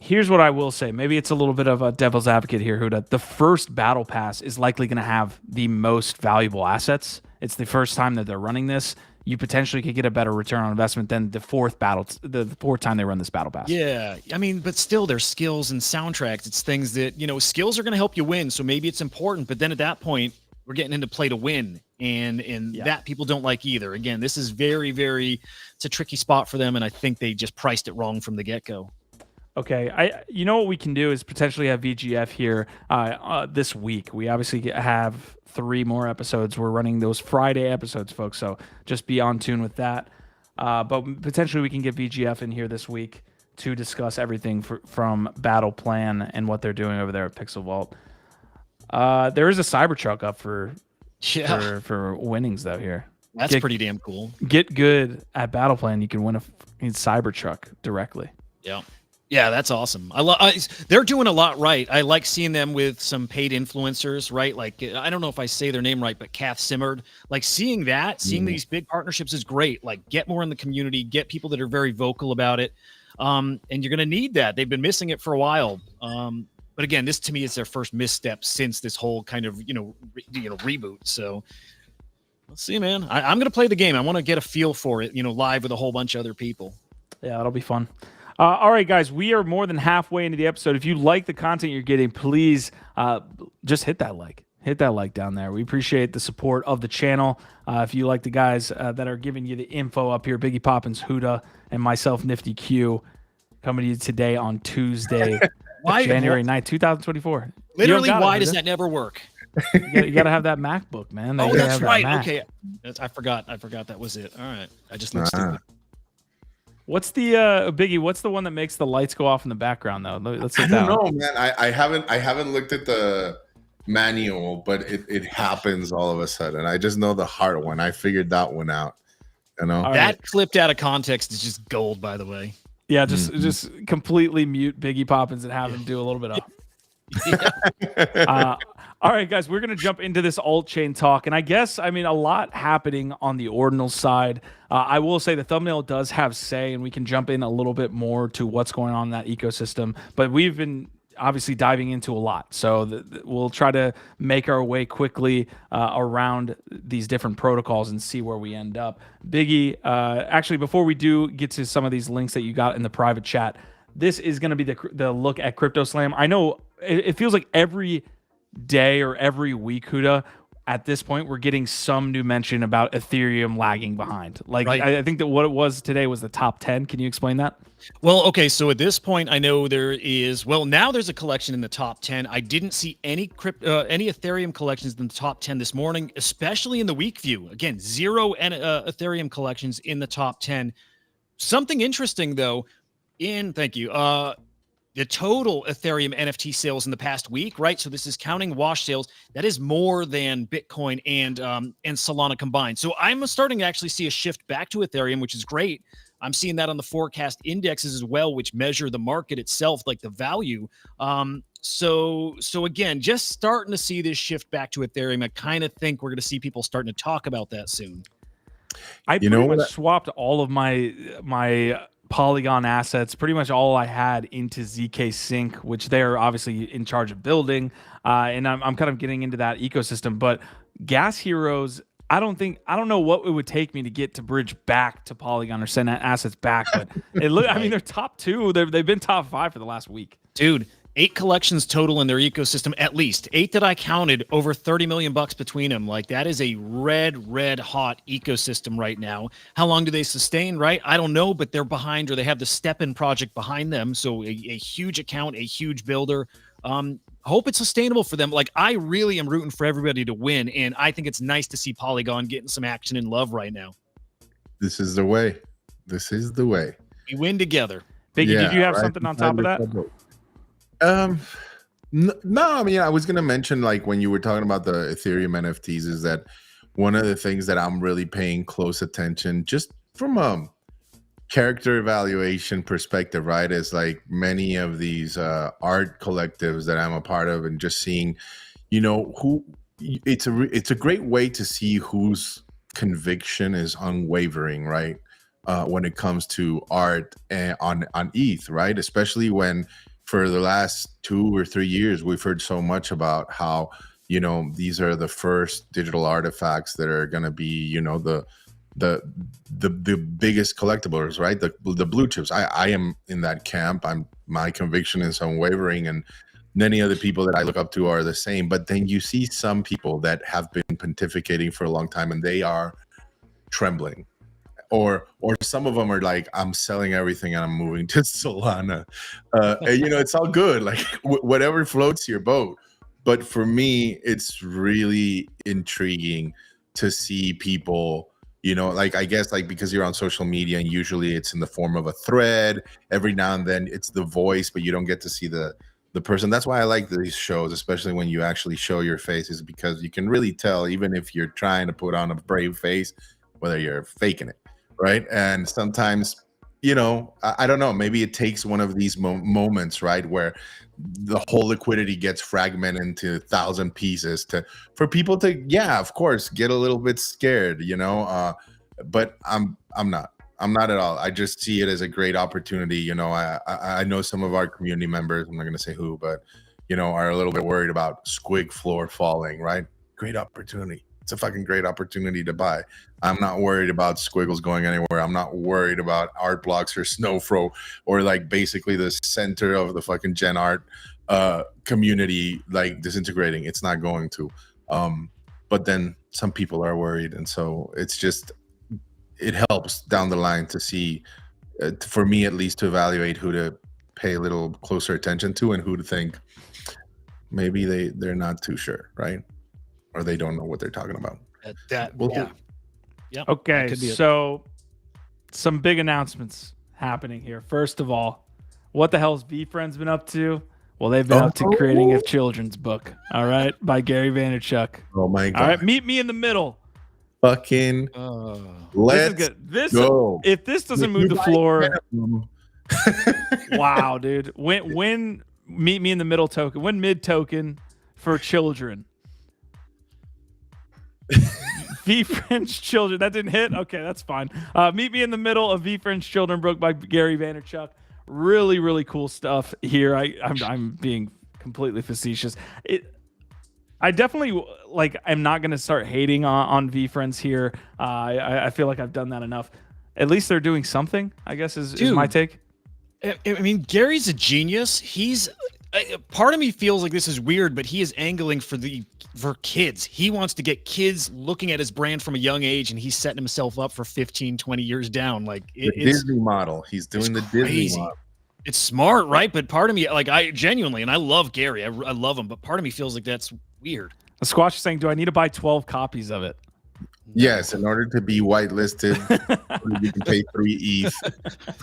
Here's what I will say. Maybe it's a little bit of a devil's advocate here, Hudah. The first battle pass is likely going to have the most valuable assets. It's the first time that they're running this. You potentially could get a better return on investment than the fourth time they run this battle pass. Yeah, I mean, but still, there's skills and soundtracks. It's things that, skills are going to help you win. So maybe it's important. But then at that point, we're getting into play to win, and that people don't like either. Again, this is very, very. It's a tricky spot for them, and I think they just priced it wrong from the get-go. Okay, you know what we can do is potentially have VGF here this week. We obviously have 3 more episodes. We're running those Friday episodes, folks, so just be on tune with that. But potentially we can get VGF in here this week to discuss everything from Battle Plan and what they're doing over there at Pixel Vault. There is a Cybertruck up for winnings, though, here. That's pretty damn cool. Get good at Battle Plan. You can win a Cybertruck directly. Yeah. Yeah, that's awesome. They're doing a lot right. I like seeing them with some paid influencers, right? Like, I don't know if I say their name right, but Kath Simmered. Like, seeing these big partnerships is great. Like, get more in the community, get people that are very vocal about it. And you're going to need that. They've been missing it for a while. But again, this to me is their first misstep since this whole kind of, reboot. So let's see, man. I'm going to play the game. I want to get a feel for it, live with a whole bunch of other people. Yeah, that'll be fun. All right, guys, we are more than halfway into the episode. If you like the content you're getting, please just hit that like. Hit that like down there. We appreciate the support of the channel. If you like the guys that are giving you the info up here, Biggie Poppins, Hudah, and myself, Nifty Q, coming to you today on Tuesday, January 9th, 2024. Literally, why does that never work? You got to have that MacBook, man. Oh, that's right. Okay. I forgot that was it. All right. I just looked stupid. What's the Biggie? What's the one that makes the lights go off in the background though? Let's I don't know, man. I haven't looked at the manual, but it happens all of a sudden. I just know the heart one. I figured that one out. That clipped out of context is just gold, by the way. Yeah, just completely mute Biggie Poppins and have him do a little bit of. All right, guys, we're going to jump into this alt chain talk. And a lot happening on the Ordinals side. I will say the thumbnail does have say, and we can jump in a little bit more to what's going on in that ecosystem. But we've been obviously diving into a lot. So we'll try to make our way quickly around these different protocols and see where we end up. Biggie, actually, before we do get to some of these links that you got in the private chat, this is going to be the look at Crypto Slam. I know it feels like every day or every week, Hudah, at this point, we're getting some new mention about Ethereum lagging behind. Like, right. I think that what it was today was the top 10. Can you explain that? Well, okay. So at this point, I know now there's a collection in the top 10. I didn't see any Ethereum collections in the top 10 this morning, especially in the week view. Again, 0 Ethereum collections in the top 10. Something interesting though, thank you. The total Ethereum NFT sales in the past week, right? So this is counting wash sales. That is more than Bitcoin and Solana combined. So I'm starting to actually see a shift back to Ethereum, which is great. I'm seeing that on the forecast indexes as well, which measure the market itself, like the value. So again, just starting to see this shift back to Ethereum. I kind of think we're going to see people starting to talk about that soon. I You pretty know much what? swapped all of my Polygon assets, pretty much all I had, into ZKSync, which they're obviously in charge of building. And I'm kind of getting into that ecosystem. But GasHeroes, I don't know what it would take me to get to bridge back to Polygon or send assets back. But I mean, they're top 2. They've been top 5 for the last week. Dude, 8 collections total in their ecosystem, at least 8 that I counted, over 30 million bucks between them. Like, that is a red hot ecosystem right now. How long do they sustain, right? I don't know, but they're behind, or they have the Step-In project behind them. So a huge account, a huge builder. Hope it's sustainable for them. Like, I really am rooting for everybody to win. And I think it's nice to see Polygon getting some action and love right now. This is the way. This is the way. We win together. Biggie, did you have something on top of that? No, I mean, I was going to mention, like, when you were talking about the Ethereum NFTs, is that one of the things that I'm really paying close attention, just from a character evaluation perspective, right, is like many of these art collectives that I'm a part of, and just seeing, you know, it's a great way to see whose conviction is unwavering, right, when it comes to art and on ETH, right, especially when for the last 2 or 3 years, we've heard so much about how, you know, these are the first digital artifacts that are going to be, you know, the biggest collectibles, right? The blue chips. I am in that camp. My conviction is unwavering, and many other people that I look up to are the same. But then you see some people that have been pontificating for a long time, and they are trembling. Or some of them are like, I'm selling everything and I'm moving to Solana. And, you know, it's all good. Like, whatever floats your boat. But for me, it's really intriguing to see people, you know, like, I guess, like, because you're on social media and usually it's in the form of a thread. Every now and then it's the voice, but you don't get to see the person. That's why I like these shows, especially when you actually show your faces, because you can really tell, even if you're trying to put on a brave face, whether you're faking it. Right. And sometimes, you know, I don't know, maybe it takes one of these moments, right, where the whole liquidity gets fragmented into 1,000 pieces for people to, yeah, of course, get a little bit scared, you know, but I'm not at all. I just see it as a great opportunity. You know, I know some of our community members, I'm not going to say who, but, you know, are a little bit worried about Squig floor falling, right? Great opportunity. It's a fucking great opportunity to buy. I'm not worried about squiggles going anywhere. I'm not worried about art blocks or Snowfro, or like basically the center of the fucking Gen Art community like disintegrating. It's not going to. But then some people are worried, and so it's just, it helps down the line to see, for me at least, to evaluate who to pay a little closer attention to and who to think maybe they're not too sure, right? Or they don't know what they're talking about. Yeah. Okay, so some big announcements happening here. First of all, what the hell's VeeFriends been up to? Well, they've been up to creating a children's book, all right, by Gary Vaynerchuk. Oh my God. All right, meet me in the middle. Fucking let's go. If this doesn't move the floor, wow, dude. When meet me in the middle token, when mid token for children. VeeFriends children. That didn't hit. Okay, that's fine. Meet me in the middle of VeeFriends children book by Gary Vaynerchuk. Really, really cool stuff here. I'm being completely facetious. I definitely I'm not gonna start hating on VeeFriends here. I feel like I've done that enough. At least they're doing something, I guess is my take. I mean, Gary's a genius. Part of me feels like this is weird, but he is angling for kids. He wants to get kids looking at his brand from a young age, and he's setting himself up for 15, 20 years down. Like the Disney model. He's doing the Disney model. It's smart, right? But part of me, like, I genuinely, and I love Gary. I love him, but part of me feels like that's weird. The Squash is saying, do I need to buy 12 copies of it? Yes, in order to be whitelisted, you can pay 3 ETH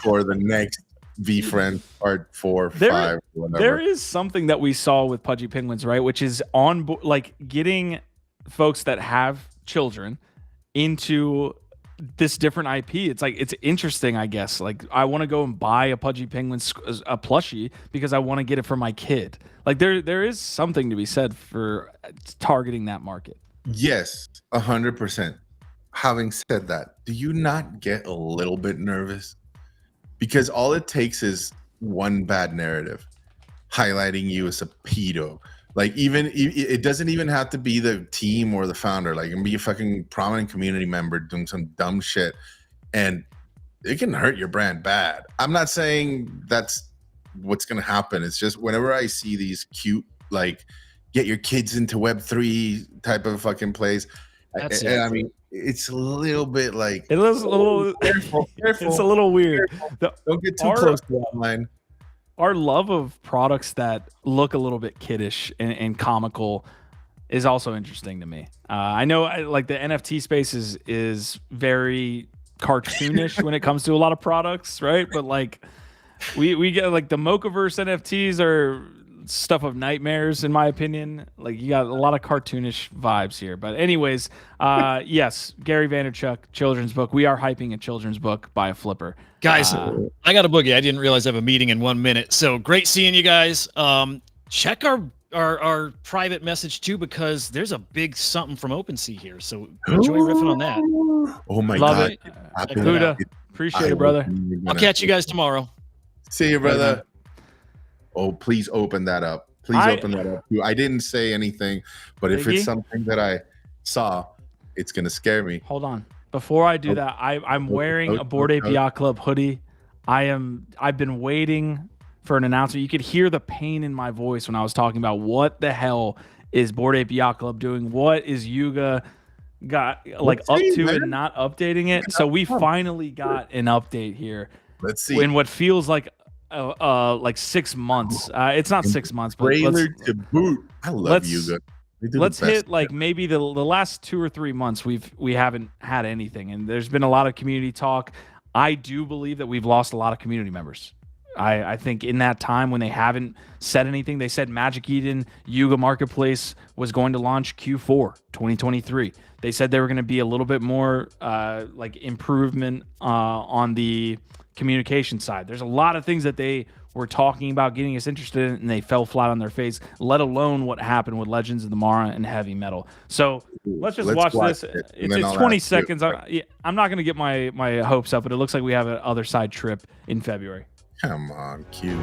for the next VeeFriends Part 4, 5, whatever. There is something that we saw with Pudgy Penguins, right? Which is getting folks that have children into this different IP. It's like, it's interesting, I guess. Like, I want to go and buy a Pudgy Penguins a plushie because I want to get it for my kid. Like, there is something to be said for targeting that market. Yes, 100%. having said that, do you not get a little bit nervous? Because all it takes is one bad narrative highlighting you as a pedo. Like, even it doesn't even have to be the team or the founder. Like, it can be a fucking prominent community member doing some dumb shit, and it can hurt your brand bad. I'm not saying that's what's gonna happen. It's just whenever I see these cute, like, get your kids into Web3 type of fucking plays, and I mean, it's a little bit like it was a little careful. It's a little weird. Don't get too close to that line. Our love of products that look a little bit kiddish and comical is also interesting to me. I know like the NFT space is very cartoonish when it comes to a lot of products, right? But like we get like the Mochaverse NFTs are stuff of nightmares, in my opinion. Like, you got a lot of cartoonish vibes here. But anyways, yes, Gary Vaynerchuk, children's book. We are hyping a children's book by a flipper. Guys, I got a boogie. I didn't realize I have a meeting in 1 minute. So great seeing you guys. Check our private message too, because there's a big something from OpenSea here. So enjoy riffing on that. Oh my Love God. it. Hudah, appreciate it, brother. I'll catch you guys tomorrow. See you, brother. Oh, please open that up. Please open that up. I didn't say anything, but if it's something that I saw, it's going to scare me. Hold on. Before I do that, I'm wearing a Bored Ape Yacht Club hoodie. I've been waiting for an announcement. You could hear the pain in my voice when I was talking about what the hell is Bored Ape Yacht Club doing? What is Yuga got like up to and not updating it? So we finally got an update here. Let's see. In what feels like 6 months. It's not 6 months, but to boot. I love Yuga. Let's hit like maybe the last 2 or 3 months we haven't had anything, and there's been a lot of community talk. I do believe that we've lost a lot of community members. I think in that time when they haven't said anything, they said Magic Eden Yuga Marketplace was going to launch Q4 2023. They said they were going to be a little bit more like improvement on the communication side. There's a lot of things that they were talking about getting us interested in, and they fell flat on their face, let alone what happened with Legends of the Mara and Heavy Metal. So let's watch this. It's 20 seconds. I'm not going to get my hopes up, but it looks like we have an Otherside trip in February. Come on, Q.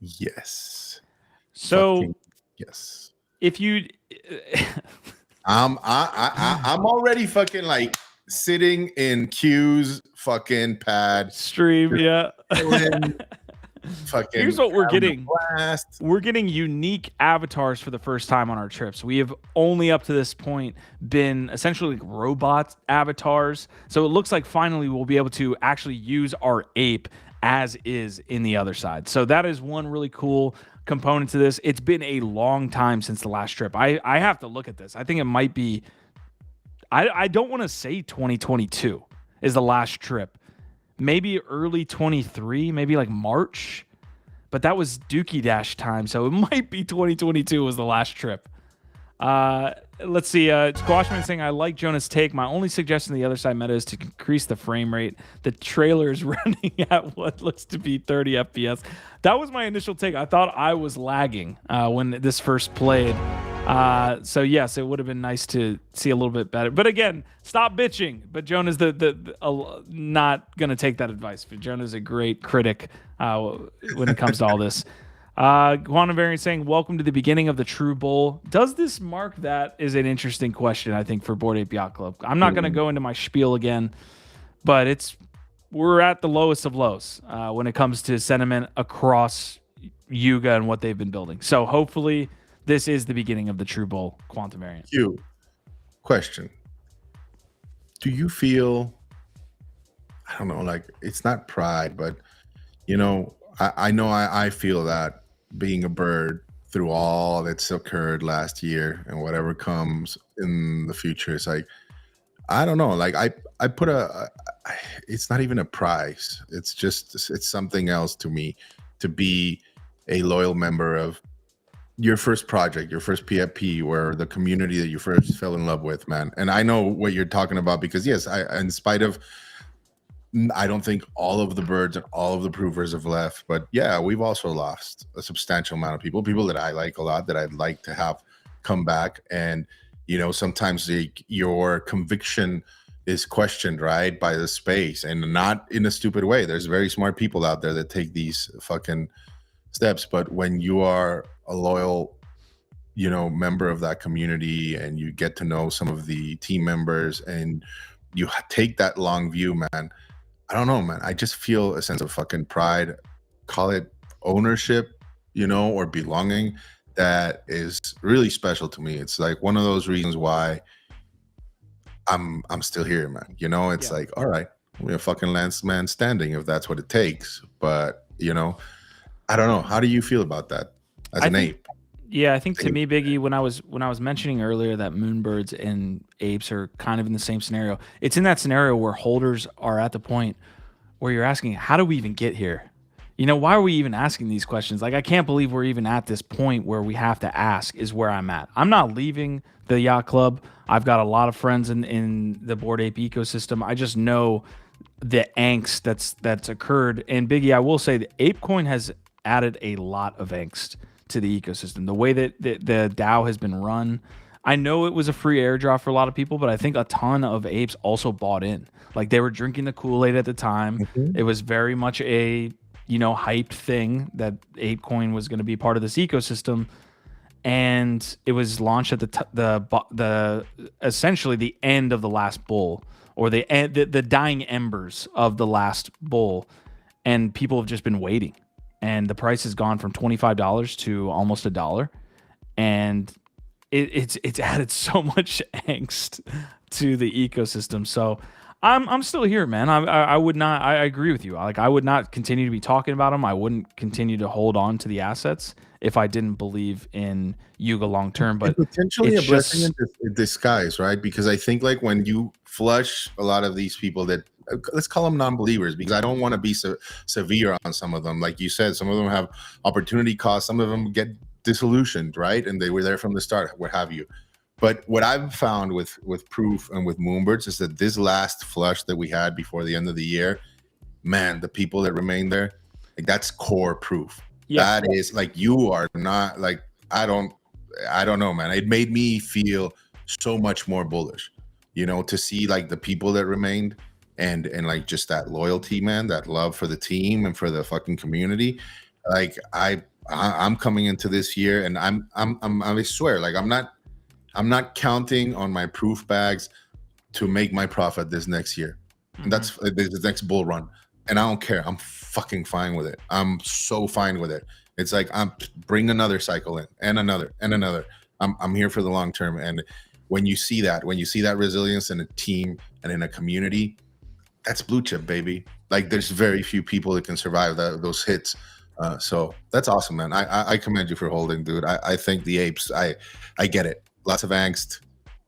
Yes. So fucking yes. If you I'm already fucking like sitting in Q's fucking pad stream, yeah. Fucking here's what we're getting. We're getting unique avatars for the first time on our trips. We have only up to this point been essentially like robot avatars. So it looks like finally we'll be able to actually use our ape as is in the other side. So that is one really cool component to this. It's been a long time since the last trip. I have to look at this. I think it might be, I don't want to say 2022 is the last trip. Maybe early 23, maybe like March. But that was Dookie Dash time, so it might be 2022 was the last trip. Let's see. Squashman saying, I like Jonah's take. My only suggestion to the other side meta is to increase the frame rate. The trailer is running at what looks to be 30 FPS. That was my initial take. I thought I was lagging when this first played. So yes, it would have been nice to see a little bit better. But again, stop bitching. But Jonah's not going to take that advice. But Jonah's a great critic when it comes to all this. Quantum Variant saying, welcome to the beginning of the True Bull. Does this mark that is an interesting question, I think, for Bored Ape Yacht Club. I'm not going to go into my spiel again, but we're at the lowest of lows when it comes to sentiment across Yuga and what they've been building. So hopefully this is the beginning of the True Bull Quantum Variant. Question. Do you feel, I don't know, like it's not pride, but you know, I know I feel that being a bird through all that's occurred last year and whatever comes in the future, it's like, I don't know, like I put it's not even a prize. It's something else to me to be a loyal member of your first project, your first PFP, where the community that you first fell in love with, man. And I know what you're talking about because yes, in spite of, I don't think all of the birds and all of the provers have left, but yeah, we've also lost a substantial amount of people that I like a lot, that I'd like to have come back. And, you know, sometimes your conviction is questioned, right, by the space, and not in a stupid way. There's very smart people out there that take these fucking steps. But when you are a loyal, you know, member of that community, and you get to know some of the team members, and you take that long view, man, I don't know, man. I just feel a sense of fucking pride, call it ownership, you know, or belonging, that is really special to me. It's like one of those reasons why I'm still here, man. You know, it's like, all right, we're a fucking last man standing if that's what it takes. But, you know, I don't know. How do you feel about that as an ape? Yeah, I think to me, Biggie, when I was mentioning earlier that moonbirds and apes are kind of in the same scenario, it's in that scenario where holders are at the point where you're asking, how do we even get here? You know, why are we even asking these questions? Like, I can't believe we're even at this point where we have to ask, is where I'm at. I'm not leaving the yacht club. I've got a lot of friends in the Bored Ape ecosystem. I just know the angst that's occurred. And Biggie, I will say that ApeCoin has added a lot of angst to the ecosystem. The way that the DAO has been run, I know it was a free airdrop for a lot of people, but I think a ton of apes also bought in. Like, they were drinking the Kool-Aid at the time. Mm-hmm. It was very much a, you know, hyped thing that ApeCoin was going to be part of this ecosystem, and it was launched at the essentially the end of the last bull, or the dying embers of the last bull, and people have just been waiting. And the price has gone from $25 to almost $1, and it's added so much angst to the ecosystem. So I'm still here, man. I would not. I agree with you. Like, I would not continue to be talking about them. I wouldn't continue to hold on to the assets if I didn't believe in Yuga long term. But it's potentially a blessing in disguise, right? Because I think, like, when you flush a lot of these people that, let's call them non-believers, because I don't want to be severe on some of them. Like you said, some of them have opportunity costs. Some of them get disillusioned, right? And they were there from the start, what have you. But what I've found with Proof and with Moonbirds is that this last flush that we had before the end of the year, man, the people that remain there, like, that's core Proof. Yeah. That is, like, you are not, like, I don't know, man. It made me feel so much more bullish, you know, to see, like, the people that remained, and like, just that loyalty, man, that love for the team and for the fucking community. Like, I'm coming into this year, and I swear, like, I'm not counting on my Proof bags to make my profit this next year. Mm-hmm. And that's the next bull run. And I don't care. I'm fucking fine with it. I'm so fine with it. It's like, bring another cycle in, and another and another. I'm here for the long term. And when you see that resilience in a team and in a community, that's blue chip, baby. Like, there's very few people that can survive those hits. So that's awesome, man. I commend you for holding, dude. I think the apes, I get it. Lots of angst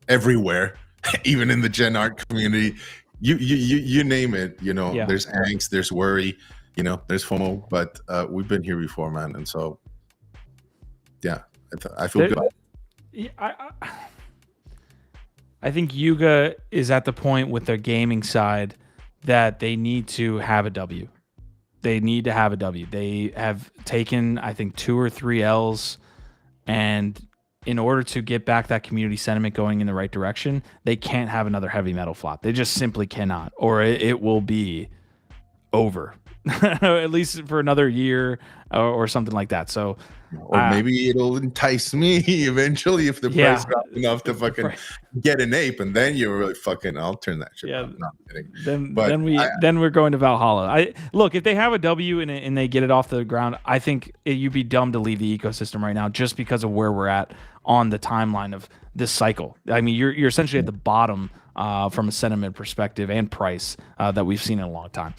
everywhere, even in the Gen Art community. You name it, you know. Yeah. There's angst, there's worry, you know, there's FOMO, but we've been here before, man. And so, yeah, I feel good. Yeah, I think Yuga is at the point with their gaming side that they need to have a W. They need to have a W. They have taken, I think, 2 or 3 L's, and in order to get back that community sentiment going in the right direction, they can't have another heavy metal flop. They just simply cannot, or it will be over, at least for another year or something like that. So, or maybe it'll entice me eventually if the price drops enough to fucking get an ape, and then you're really fucking, I'll turn that shit on. No, I'm kidding. Then we're going to Valhalla. Look, if they have a W and they get it off the ground, I think you'd be dumb to leave the ecosystem right now just because of where we're at on the timeline of this cycle. I mean, you're essentially at the bottom from a sentiment perspective and price that we've seen in a long time.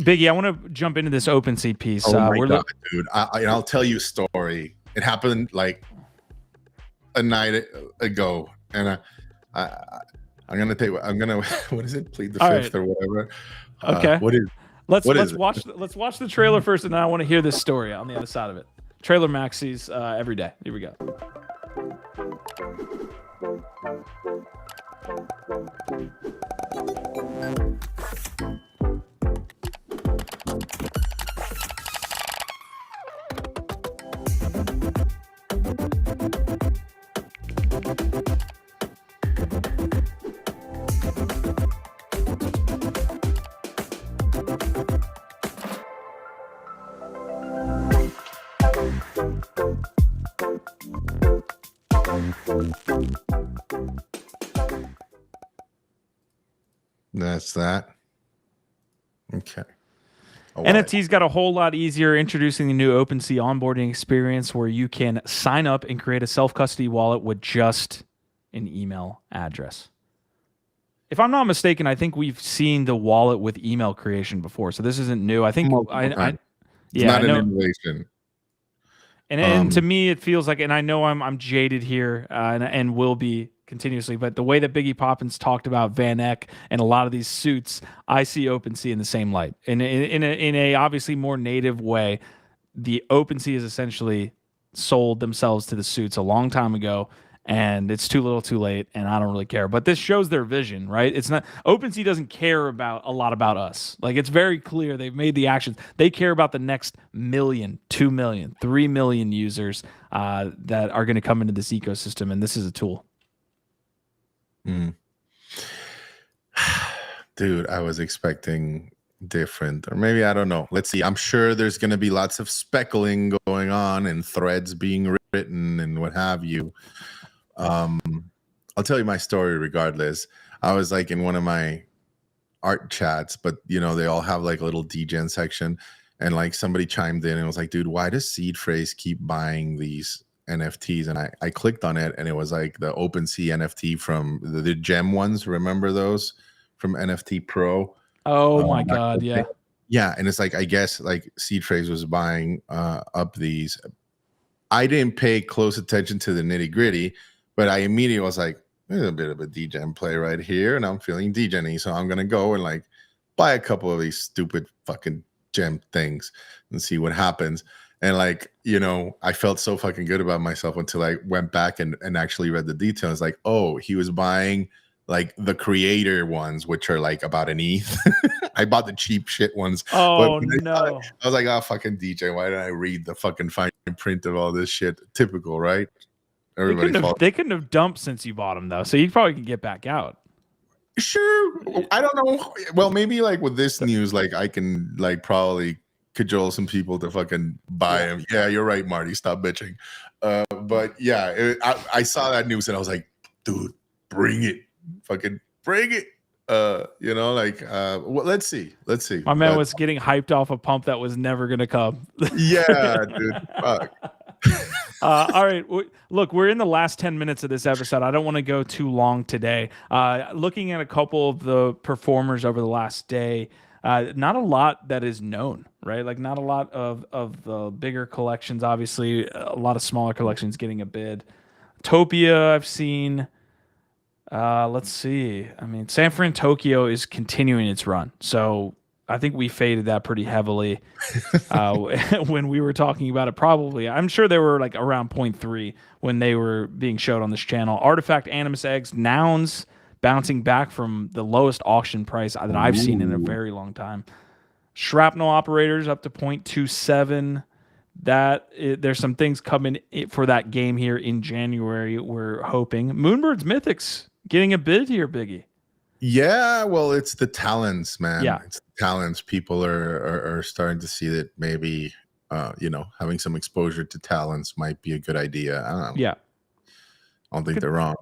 Biggie, I want to jump into this OpenSea piece. Oh my God, dude! I'll tell you a story. It happened like a night ago, and I'm gonna tell you. I'm gonna what is it? Plead the fifth or whatever. Okay. What is? Let's watch the trailer first, and then I want to hear this story on the other side of it. Trailer maxis every day. Here we go. That's that. Okay. NFT's got a whole lot easier introducing the new OpenSea onboarding experience where you can sign up and create a self-custody wallet with just an email address. If I'm not mistaken, I think we've seen the wallet with email creation before, so this isn't new. I think It's not an innovation. And to me, it feels like, and I know I'm jaded here, and will be continuously, but the way that Biggie Poppins talked about VanEck and a lot of these suits, I see OpenSea in the same light. In a obviously more native way, the OpenSea has essentially sold themselves to the suits a long time ago, and it's too little too late, and I don't really care. But this shows their vision, right? It's not, OpenSea doesn't care about a lot about us. Like, it's very clear they've made the actions. They care about the next 1 million, 2 million, 3 million users that are going to come into this ecosystem, and this is a tool. Dude, I was expecting different, or maybe, I don't know. Let's see. I'm sure there's going to be lots of speckling going on and threads being written and what have you. I'll tell you my story regardless. I was like in one of my art chats, but you know, they all have like a little degen section, and like somebody chimed in and was like, dude, why does Seed Phrase keep buying these NFTs? And I clicked on it, and it was like the OpenSea NFT from the gem ones. Remember those from NFT Pro? Oh my God. Yeah. Yeah. And it's like, I guess like Seed Phrase was buying up these. I didn't pay close attention to the nitty gritty, but I immediately was like, there's a bit of a degen play right here, and I'm feeling degen-y, so I'm gonna go and like buy a couple of these stupid fucking gem things and see what happens. And like, you know, I felt so fucking good about myself until I went back and actually read the details. Like, oh, he was buying like the creator ones, which are like about an ETH. I bought the cheap shit ones. Oh no! I was like, oh, fucking DJ, why didn't I read the fucking fine print of all this shit? Typical, right? They couldn't have dumped since you bought them though, so you probably can get back out. Sure. I don't know. Well, maybe like with this news, like I can like probably cajole some people to fucking buy them. Yeah, you're right, Marty. Stop bitching. But yeah, I saw that news and I was like, dude, bring it. Fucking bring it. You know, like well, let's see. My man was getting hyped off a pump that was never gonna come. Yeah, dude. Fuck. All right. Look, we're in the last 10 minutes of this episode. I don't want to go too long today. Looking at a couple of the performers over the last day, not a lot that is known, right? Like not a lot of the bigger collections. Obviously, a lot of smaller collections getting a bid. Topia, I've seen. Let's see. I mean, San Fran Tokyo is continuing its run. So I think we faded that pretty heavily when we were talking about it. Probably, I'm sure they were like around 0.3 when they were being showed on this channel. Artifact Animus Eggs, Nouns bouncing back from the lowest auction price that I've seen in a very long time. Shrapnel Operators up to 0.27. There's some things coming for that game here in January. We're hoping Moonbird's Mythics getting a bid here, Biggie. Yeah, well, it's the talents, man. Yeah. It's the talents. People are starting to see that maybe, you know, having some exposure to talents might be a good idea. I don't know. Yeah. I don't think they're wrong.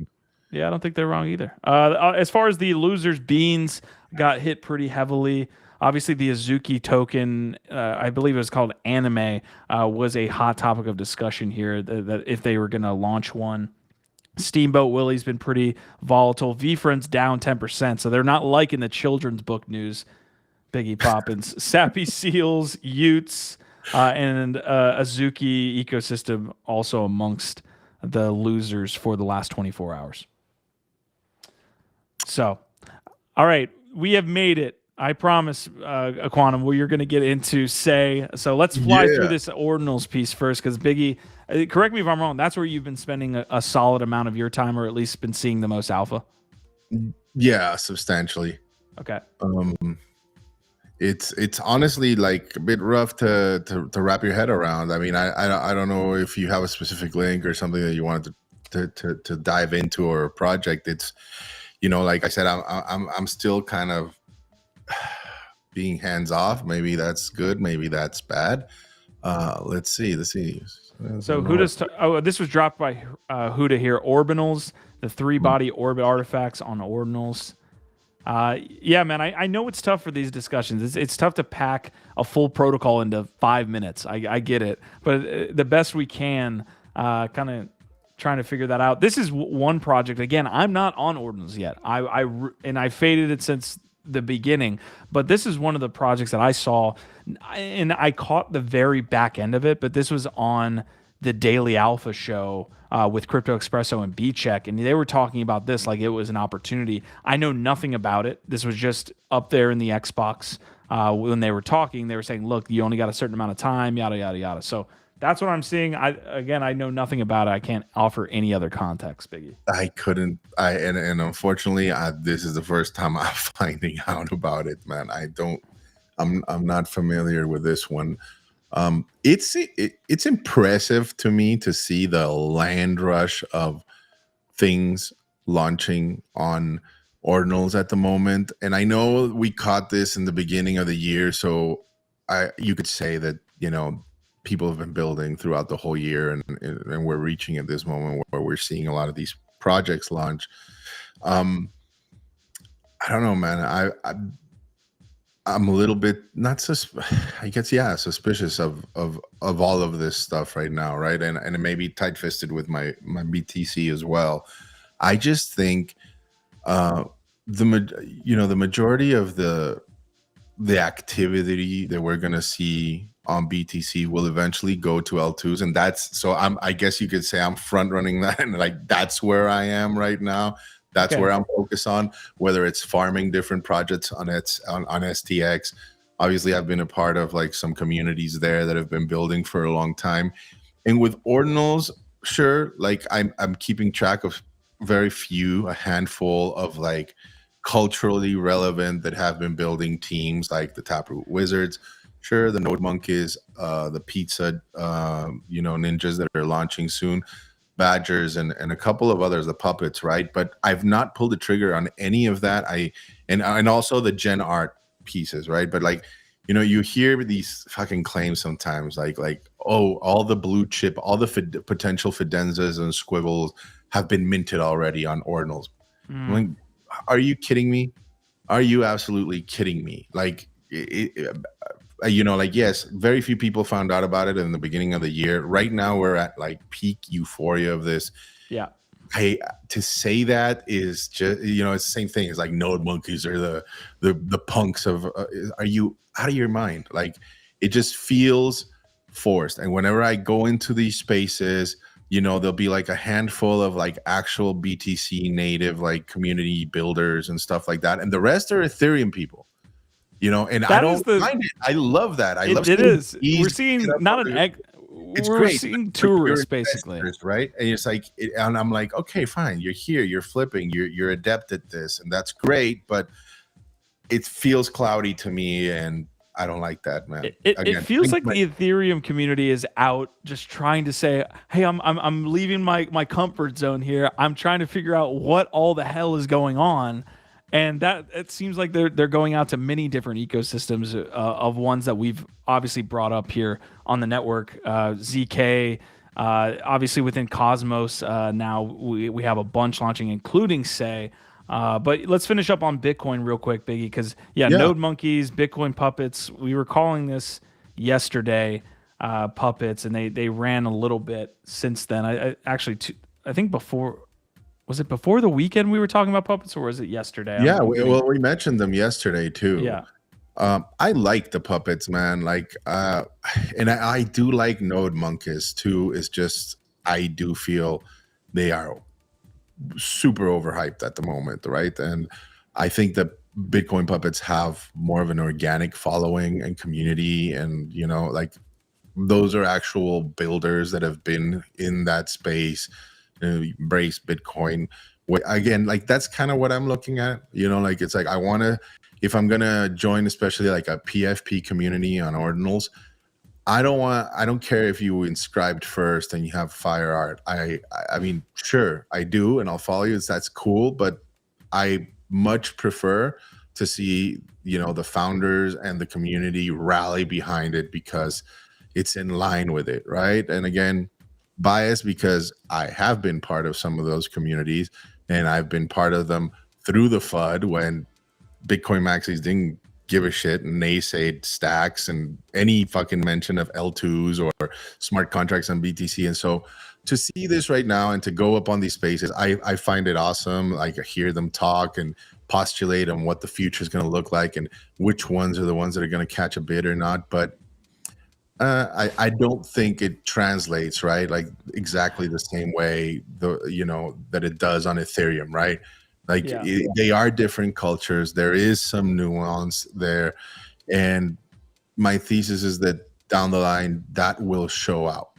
Yeah, I don't think they're wrong either. As far as the losers, Beans got hit pretty heavily. Obviously, the Azuki token, I believe it was called Anime, was a hot topic of discussion here, that if they were going to launch one. Steamboat Willie's been pretty volatile. VeeFriends down 10%, so they're not liking the children's book news. Biggie Poppins, Sappy Seals, Utes, and Azuki ecosystem also amongst the losers for the last 24 hours. So, all right, we have made it I promise, Quantum, you're going to get into say. So let's fly through this Ordinals piece first, because Biggie, correct me if I'm wrong, that's where you've been spending a solid amount of your time, or at least been seeing the most alpha. Yeah, substantially. Okay. It's honestly like a bit rough to wrap your head around. I mean, I don't know if you have a specific link or something that you wanted to dive into, or a project. It's, you know, like I said, I'm still kind of being hands off. Maybe that's good, maybe that's bad. Let's see. So Hudah's this was dropped by Hudah here. Ordinals, the 3-body orbit artifacts on Ordinals. Yeah, man, I know it's tough for these discussions. It's tough to pack a full protocol into 5 minutes. I get it, but the best we can, kind of trying to figure that out. This is one project. Again, I'm not on Ordinals yet. I faded it since the beginning, but this is one of the projects that I saw, and I caught the very back end of it. But this was on the Daily Alpha show with Crypto Espresso and B-Check, and they were talking about this like it was an opportunity. I know nothing about it. This was just up there in the Xbox when they were talking. They were saying, look, you only got a certain amount of time, yada, yada, yada. So that's what I'm seeing. I know nothing about it. I can't offer any other context, Biggie. I couldn't. And unfortunately, this is the first time I'm finding out about it, man. I'm not familiar with this one. It's impressive to me to see the land rush of things launching on Ordinals at the moment. And I know we caught this in the beginning of the year, so you could say that, you know, people have been building throughout the whole year, and we're reaching at this moment where we're seeing a lot of these projects launch. I don't know, man. I'm a little bit suspicious of all of this stuff right now, right? And it may be tight-fisted with my BTC as well. I just think the majority of the activity that we're gonna see on BTC will eventually go to L2s, and I guess you could say I'm front running that, and like that's where I am right now. That's where I'm focused on, whether it's farming different projects on STX. Obviously, I've been a part of like some communities there that have been building for a long time. And with Ordinals, sure, like I'm keeping track of a handful of like culturally relevant that have been building teams, like the Taproot Wizards, sure, the Node Monkeys, the Pizza, ninjas that are launching soon, Badgers, and a couple of others, the Puppets, right? But I've not pulled the trigger on any of that. And also the Gen Art pieces, right? But like, you know, you hear these fucking claims sometimes, like oh, all the blue chip, all the potential Fidenzas and Squibbles have been minted already on Ordinals. I'm like, are you kidding me? Are you absolutely kidding me? Like, yes, very few people found out about it in the beginning of the year. Right now, we're at like peak euphoria of this. Yeah. To say that is just, it's the same thing as like Node Monkeys or the punks of, are you out of your mind? Like, it just feels forced. And whenever I go into these spaces, there'll be like a handful of like actual BTC native, like community builders and stuff like that. And the rest are Ethereum people. And I don't mind it. I love that. It is. We're seeing not an egg. We're seeing tourists basically, right? And it's like, and I'm like, okay, fine. You're here. You're flipping. You're adept at this, and that's great. But it feels cloudy to me, and I don't like that, man. It feels like the Ethereum community is out just trying to say, hey, I'm leaving my comfort zone here. I'm trying to figure out what all the hell is going on. And that it seems like they're going out to many different ecosystems of ones that we've obviously brought up here on the network. ZK, obviously within Cosmos, now we have a bunch launching, including SEI. But let's finish up on Bitcoin real quick, Biggie, because Node Monkeys, Bitcoin Puppets. We were calling this yesterday Puppets, and they ran a little bit since then. I think before. Was it before the weekend we were talking about Puppets, or was it yesterday? Yeah, we mentioned them yesterday too. Yeah. I like the Puppets, man. Like, and I do like Node Monkeys too. It's just, I do feel they are super overhyped at the moment, right? And I think that Bitcoin puppets have more of an organic following and community, and like those are actual builders that have been in that space, embrace Bitcoin. Again, like that's kind of what I'm looking at. Like it's like I want to, if I'm gonna join, especially like a PFP community on Ordinals, I don't care if you inscribed first and you have fire art. I mean, sure, I do, and I'll follow you. That's cool, but I much prefer to see the founders and the community rally behind it because it's in line with it, right? And again, bias because I have been part of some of those communities, and I've been part of them through the FUD when Bitcoin maxis didn't give a shit and naysayed stacks and any fucking mention of L2s or smart contracts on BTC. And so to see this right now and to go up on these spaces, I find it awesome. Like I hear them talk and postulate on what the future is going to look like and which ones are the ones that are going to catch a bid or not. But I don't think it translates, right? Like exactly the same way that it does on Ethereum, right? Like they are different cultures. There is some nuance there. And my thesis is that down the line, that will show out,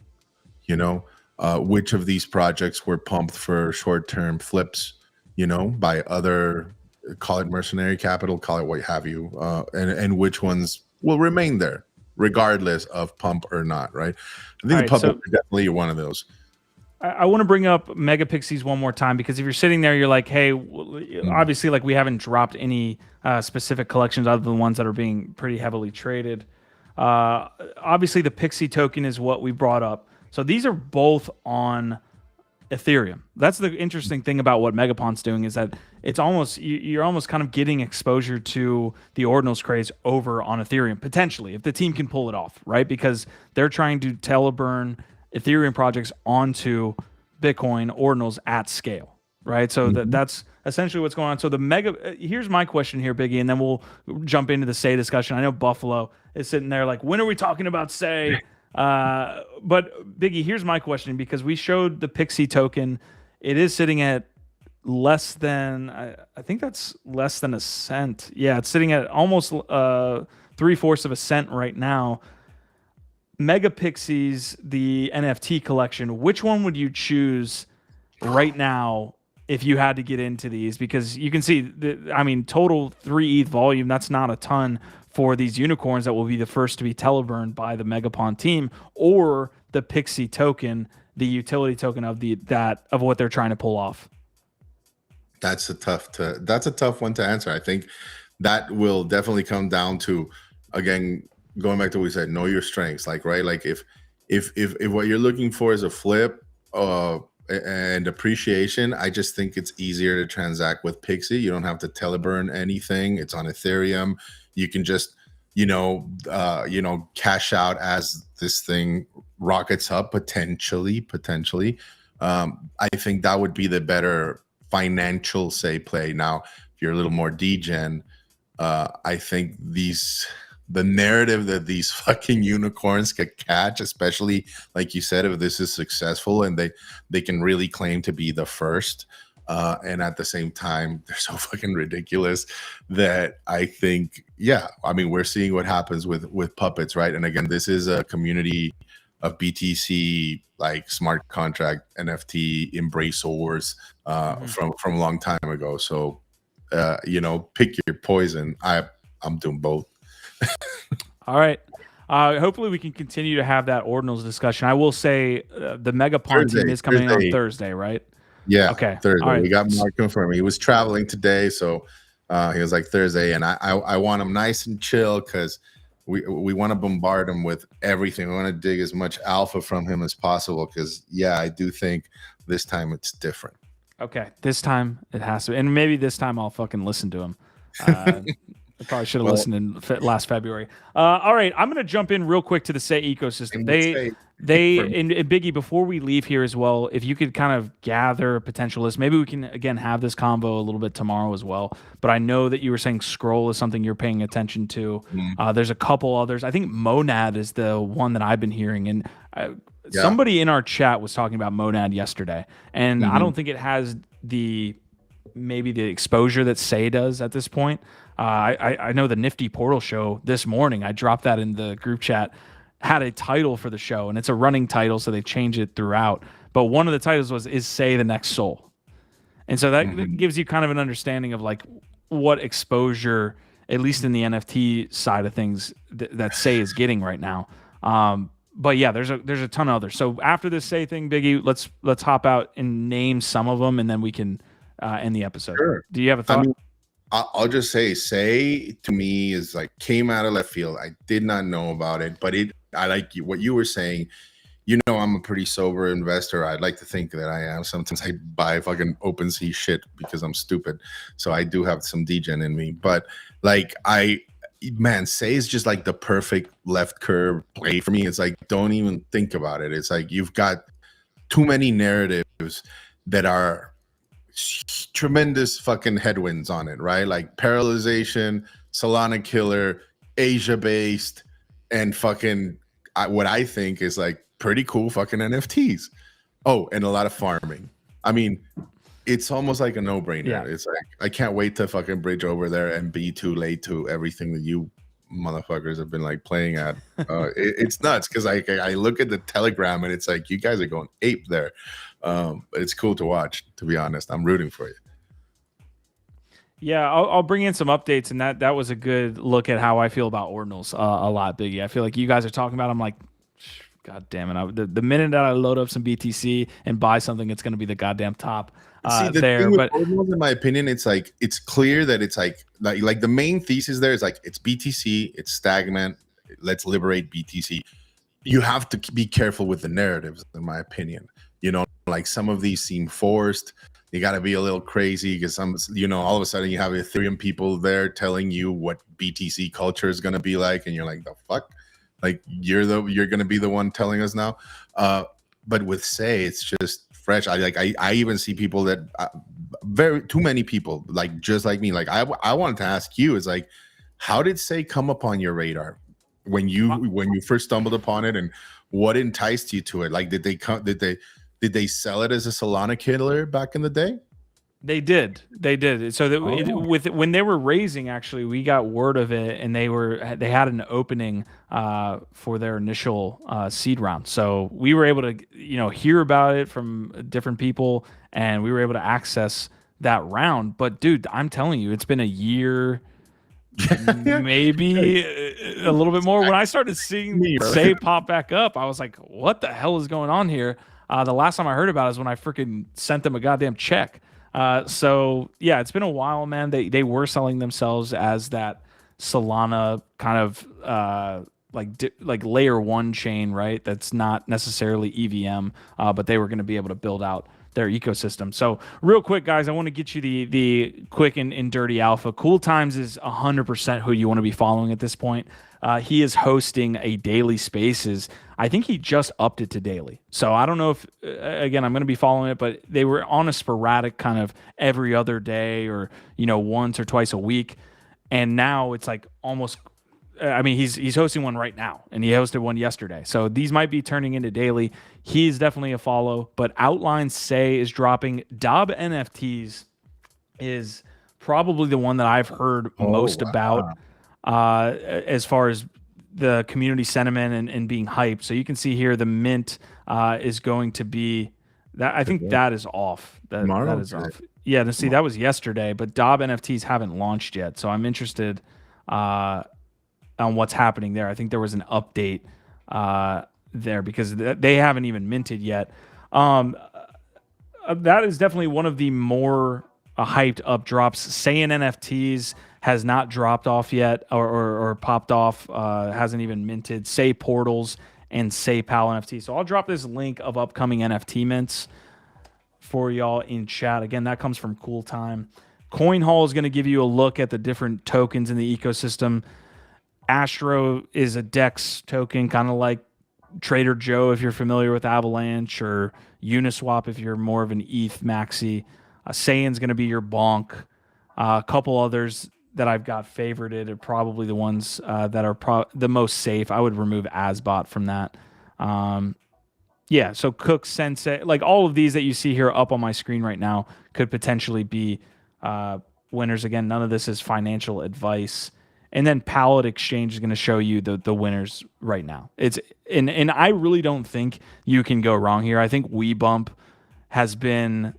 which of these projects were pumped for short-term flips, by other, call it mercenary capital, call it what have you, and which ones will remain there regardless of pump or not, right? I think the puppet is definitely one of those. I want to bring up Megapixes one more time because if you're sitting there, you're like, hey, obviously, like we haven't dropped any specific collections other than the ones that are being pretty heavily traded. Obviously, the Pixie token is what we brought up. So these are both on Ethereum. That's the interesting thing about what Megapon's doing is that it's almost you're almost kind of getting exposure to the Ordinals craze over on Ethereum potentially if the team can pull it off, right? Because they're trying to teleburn Ethereum projects onto Bitcoin Ordinals at scale, right? So that's essentially what's going on. So here's my question here, Biggie, and then we'll jump into the SEI discussion. I know Buffalo is sitting there like, when are we talking about SEI? But Biggie, here's my question because we showed the Pixie token. It is sitting at less than, I think that's less than a cent. Yeah, it's sitting at almost 3/4 of a cent right now. Megapixes, the NFT collection, which one would you choose right now if you had to get into these? Because you can see, total 3 ETH volume, that's not a ton for these unicorns that will be the first to be teleburned by the Megapon team, or the Pixie token, the utility token of what they're trying to pull off. That's a tough one to answer. I think that will definitely come down to, again, going back to what we said, know your strengths. Like, right, like if what you're looking for is a flip and appreciation, I just think it's easier to transact with Pixie. You don't have to teleburn anything. It's on Ethereum. You can just cash out as this thing rockets up potentially. I think that would be the better financial play. Now, if you're a little more degen, I think the narrative that these fucking unicorns could catch, especially like you said, if this is successful and they can really claim to be the first, and at the same time they're so fucking ridiculous that I think, we're seeing what happens with puppets, right? And again, this is a community of BTC like smart contract NFT embracers from a long time ago. So pick your poison. I'm doing both. All right. Hopefully we can continue to have that Ordinals discussion. I will say the Megapon team is coming in on Thursday, right? Yeah. Okay. Thursday. Right. We got Mark confirmed. He was traveling today, so he was like Thursday, and I want him nice and chill because we want to bombard him with everything. We want to dig as much alpha from him as possible because I do think this time it's different. Okay. This time it has to, and maybe this time I'll fucking listen to him. I probably should have listened in last February. All right, I'm going to jump in real quick to the SEI ecosystem. And Biggie, before we leave here as well, if you could kind of gather a potential list, maybe we can, again, have this convo a little bit tomorrow as well. But I know that you were saying Scroll is something you're paying attention to. There's a couple others. I think Monad is the one that I've been hearing. And somebody in our chat was talking about Monad yesterday. And I don't think it has maybe the exposure that SEI does at this point. I know the Nifty Portal show this morning, I dropped that in the group chat, had a title for the show, and it's a running title, so they change it throughout. But one of the titles was "Is Say the Next Soul?" And so that gives you kind of an understanding of like what exposure, at least in the NFT side of things, that Say is getting right now. But yeah, there's a ton of others. So after this Say thing, Biggie, let's hop out and name some of them, and then we can end the episode. Sure. Do you have a thought? I mean, I'll just say to me is like came out of left field. I did not know about it, but I like what you were saying. You know, I'm a pretty sober investor. I'd like to think that I am. Sometimes I buy fucking OpenSea shit because I'm stupid. So I do have some degen in me. But like Say is just like the perfect left curve play for me. It's like, don't even think about it. It's like you've got too many narratives that are tremendous fucking headwinds on it, right? Like parallelization, Solana killer, Asia based, and fucking what I think is like pretty cool fucking NFTs. Oh, and a lot of farming. I mean, it's almost like a no-brainer. Yeah. It's like I can't wait to fucking bridge over there and be too late to everything that you motherfuckers have been like playing at. It's nuts because I look at the Telegram and it's like you guys are going ape there. But it's cool to watch, to be honest. I'm rooting for you. Yeah, I'll bring in some updates, and that was a good look at how I feel about Ordinals a lot, Biggie. I feel like you guys are talking about, I'm like, God damn it. The minute that I load up some BTC and buy something, it's going to be the goddamn top there. Thing with but Ordinals, in my opinion, it's like it's clear that it's like the main thesis there is like it's BTC, it's stagnant. Let's liberate BTC. You have to be careful with the narratives, in my opinion. You know, like some of these seem forced. You got to be a little crazy because all of a sudden you have Ethereum people there telling you what BTC culture is going to be like, and you're like, the fuck. Like you're gonna be the one telling us now, but with Say it's just fresh. I even see people that too many people like just like me. Like I wanted to ask you is like, how did Say come upon your radar when you first stumbled upon it, and what enticed you to it? Like did they sell it as a Solana killer back in the day? They did. So that when they were raising, actually, we got word of it, and they had an opening for their initial seed round. So we were able to hear about it from different people, and we were able to access that round. But dude, I'm telling you, it's been a year, maybe a little bit more. When I started seeing Say pop back up, I was like, what the hell is going on here? The last time I heard about it is when I freaking sent them a goddamn check. So yeah, it's been a while, man. They were selling themselves as that Solana kind of like layer one chain, right? That's not necessarily EVM, but they were going to be able to build out their ecosystem. So real quick, guys, I want to get you the quick and dirty alpha. Cool Times is 100% who you want to be following at this point. He is hosting a daily spaces. I think he just upped it to daily. So I don't know if, again, I'm going to be following it, but they were on a sporadic kind of every other day or, once or twice a week. And now it's like almost, he's hosting one right now, and he hosted one yesterday. So these might be turning into daily. He's definitely a follow, but Outline Say is dropping. Dob NFTs is probably the one that I've heard most about as far as the community sentiment and being hyped. So you can see here the mint is going to be that. I think that is off. That is off. Yeah, to see that was yesterday, but Dob NFTs haven't launched yet. So I'm interested on what's happening there. I think there was an update there because they haven't even minted yet. That is definitely one of the more hyped up drops. Saying NFTs has not dropped off yet or popped off, hasn't even minted. Say Portals and Say Pal NFT. So I'll drop this link of upcoming NFT mints for y'all in chat. Again, that comes from Cool Time. Coin Hall is going to give you a look at the different tokens in the ecosystem. Astro is a DEX token, kind of like Trader Joe if you're familiar with Avalanche, or Uniswap if you're more of an ETH maxi. Sayan's going to be your bonk. A couple others that I've got favorited are probably the ones that are the most safe. I would remove Asbot from that. Yeah, so Cook, Sensei, like all of these that you see here up on my screen right now could potentially be winners. Again, none of this is financial advice. And then Pallet Exchange is going to show you the winners right now. And I really don't think you can go wrong here. I think WeBump has been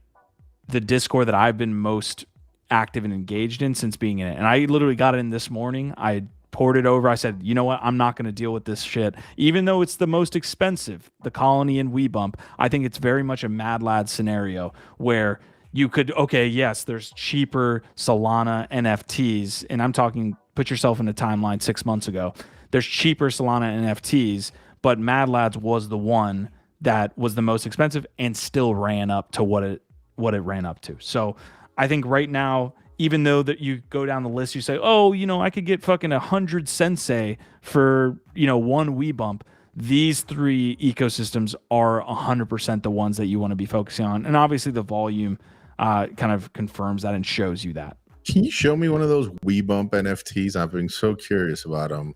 the Discord that I've been most active and engaged in since being in it. And I literally got it in this morning. I poured it over. I said, you know what? I'm not going to deal with this shit. Even though it's the most expensive, the Colony and WeBump, I think it's very much a Mad Lad scenario where you could, okay, yes, there's cheaper Solana NFTs. And I'm talking, put yourself in a timeline 6 months ago. There's cheaper Solana NFTs, but Mad Lads was the one that was the most expensive and still ran up to what it ran up to. So I think right now, even though that you go down the list, you say, oh, you know, I could get fucking 100 Sensei for, you know, one WeBump. These three ecosystems are 100% the ones that you want to be focusing on. And obviously the volume kind of confirms that and shows you that. Can you show me one of those WeBump NFTs? I've been so curious about them.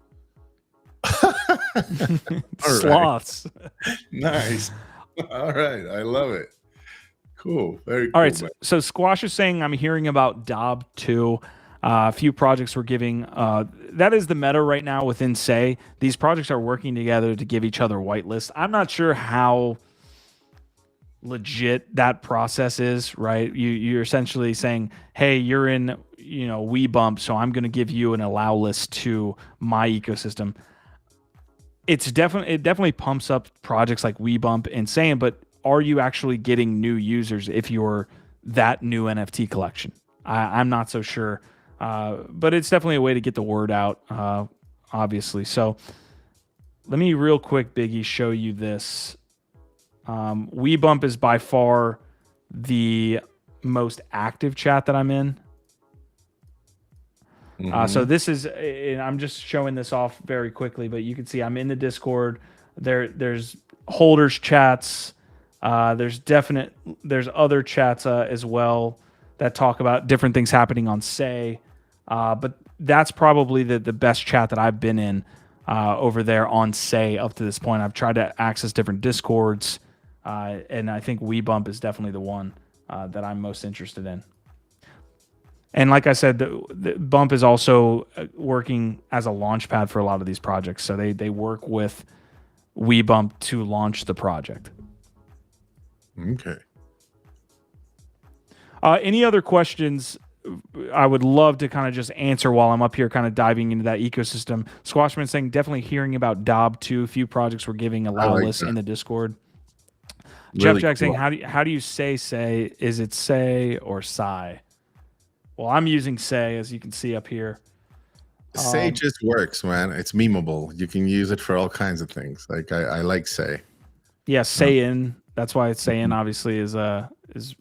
Sloths. Nice. All right. I love it. Cool. Very cool. All right. So Squash is saying, I'm hearing about Dob 2. A few projects were giving. That is the meta right now within SEI. These projects are working together to give each other whitelists. I'm not sure how legit that process is, right? You're essentially saying, hey, you're in, you know, WeBump, so I'm going to give you an allow list to my ecosystem. It definitely pumps up projects like WeBump and SEI, but are you actually getting new users if you're that new NFT collection? I'm not so sure, but it's definitely a way to get the word out, obviously. So let me real quick, Biggie, show you this. WeBump is by far the most active chat that I'm in. So this is, and I'm just showing this off very quickly, but you can see I'm in the Discord. There's holders chats. There's other chats as well that talk about different things happening on SEI. But that's probably the best chat that I've been in over there on SEI up to this point. I've tried to access different Discords, and I think WeBump is definitely the one that I'm most interested in. And like I said, the Bump is also working as a launch pad for a lot of these projects. So they work with WeBump to launch the project. Okay. Any other questions I would love to kind of just answer while I'm up here kind of diving into that ecosystem? Squashman saying definitely hearing about Dob 2. A few projects were giving allow lists in the Discord. Really Jeff Jack saying, how do you say SEI? Is it SEI or SEI? Well, I'm using SEI, as you can see up here. SEI just works, man. It's memeable. You can use it for all kinds of things. Like I like SEI. Yeah, SEI-in. That's why it's SEI-in obviously exists.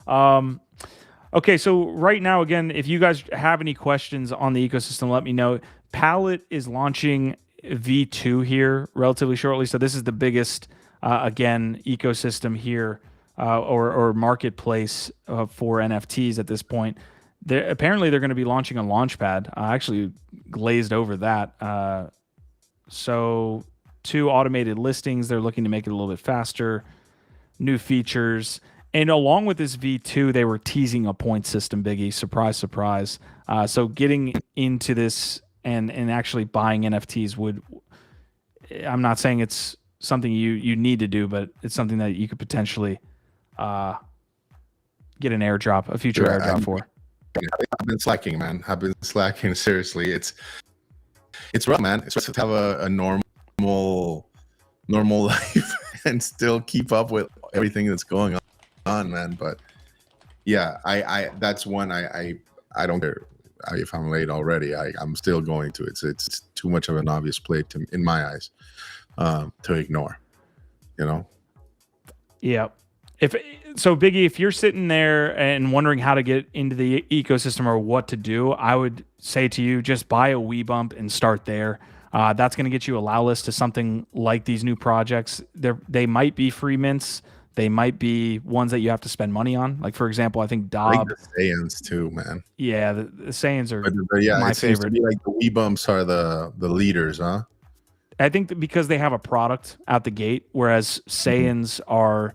Okay, so right now, again, if you guys have any questions on the ecosystem, let me know. Pallet is launching V2 here relatively shortly. So this is the biggest, again, ecosystem here or marketplace for NFTs at this point. Apparently, they're going to be launching a launchpad. I actually glazed over that. So 2 automated listings. They're looking to make it a little bit faster. New features. And along with this V2, they were teasing a point system, Biggie. Surprise, surprise. So getting into this and actually buying NFTs would... I'm not saying it's something you need to do, but it's something that you could potentially get an airdrop, a future airdrop for. I've been slacking, man. I've been slacking, seriously. It's rough, man. It's rough to have a normal life and still keep up with everything that's going on, man. But yeah, I that's one I don't care if I'm late already. I'm still going to. It's too much of an obvious play in my eyes to ignore, you know. Yeah. Biggie, if you're sitting there and wondering how to get into the ecosystem or what to do, I would say to you, just buy a WeBump and start there. That's going to get you allow list to something like these new projects. They might be free mints. They might be ones that you have to spend money on. Like, for example, I think Dob. I like the Saiyan's too, man. Yeah, the Saiyan's are yeah, my it seems favorite. to be like the WeBumps are the leaders, huh? I think that because they have a product out the gate, whereas Saiyan's are,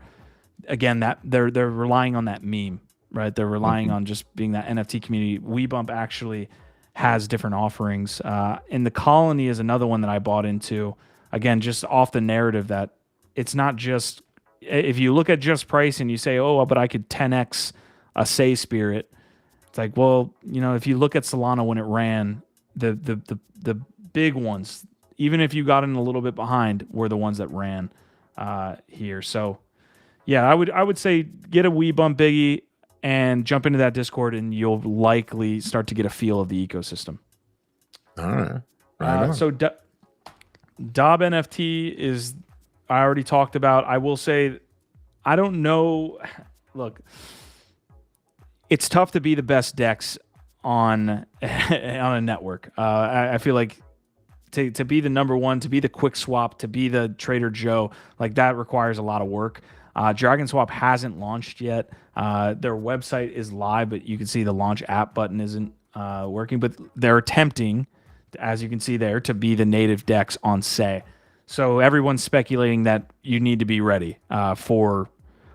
again, that they're relying on that meme. right? They're relying on just being that NFT community. WeBump actually has different offerings. And the Colony is another one that I bought into, again, just off the narrative that it's not just, if you look at just price and you say, oh, but I could 10x a Say Spirit. It's like, well, if you look at Solana when it ran, the big ones, even if you got in a little bit behind, were the ones that ran here. So, yeah, I would say get a WeBump Biggie and jump into that Discord, and you'll likely start to get a feel of the ecosystem. All right. Right on. So Dob NFT is, I already talked about. I will say, I don't know. Look, it's tough to be the best DEX on a network. I feel like to be the number one, to be the quick swap, to be the Trader Joe, like that requires a lot of work. DragonSwap hasn't launched yet. Their website is live, but you can see the launch app button isn't working. But they're attempting, as you can see there, to be the native DEX on Say. So everyone's speculating that you need to be ready for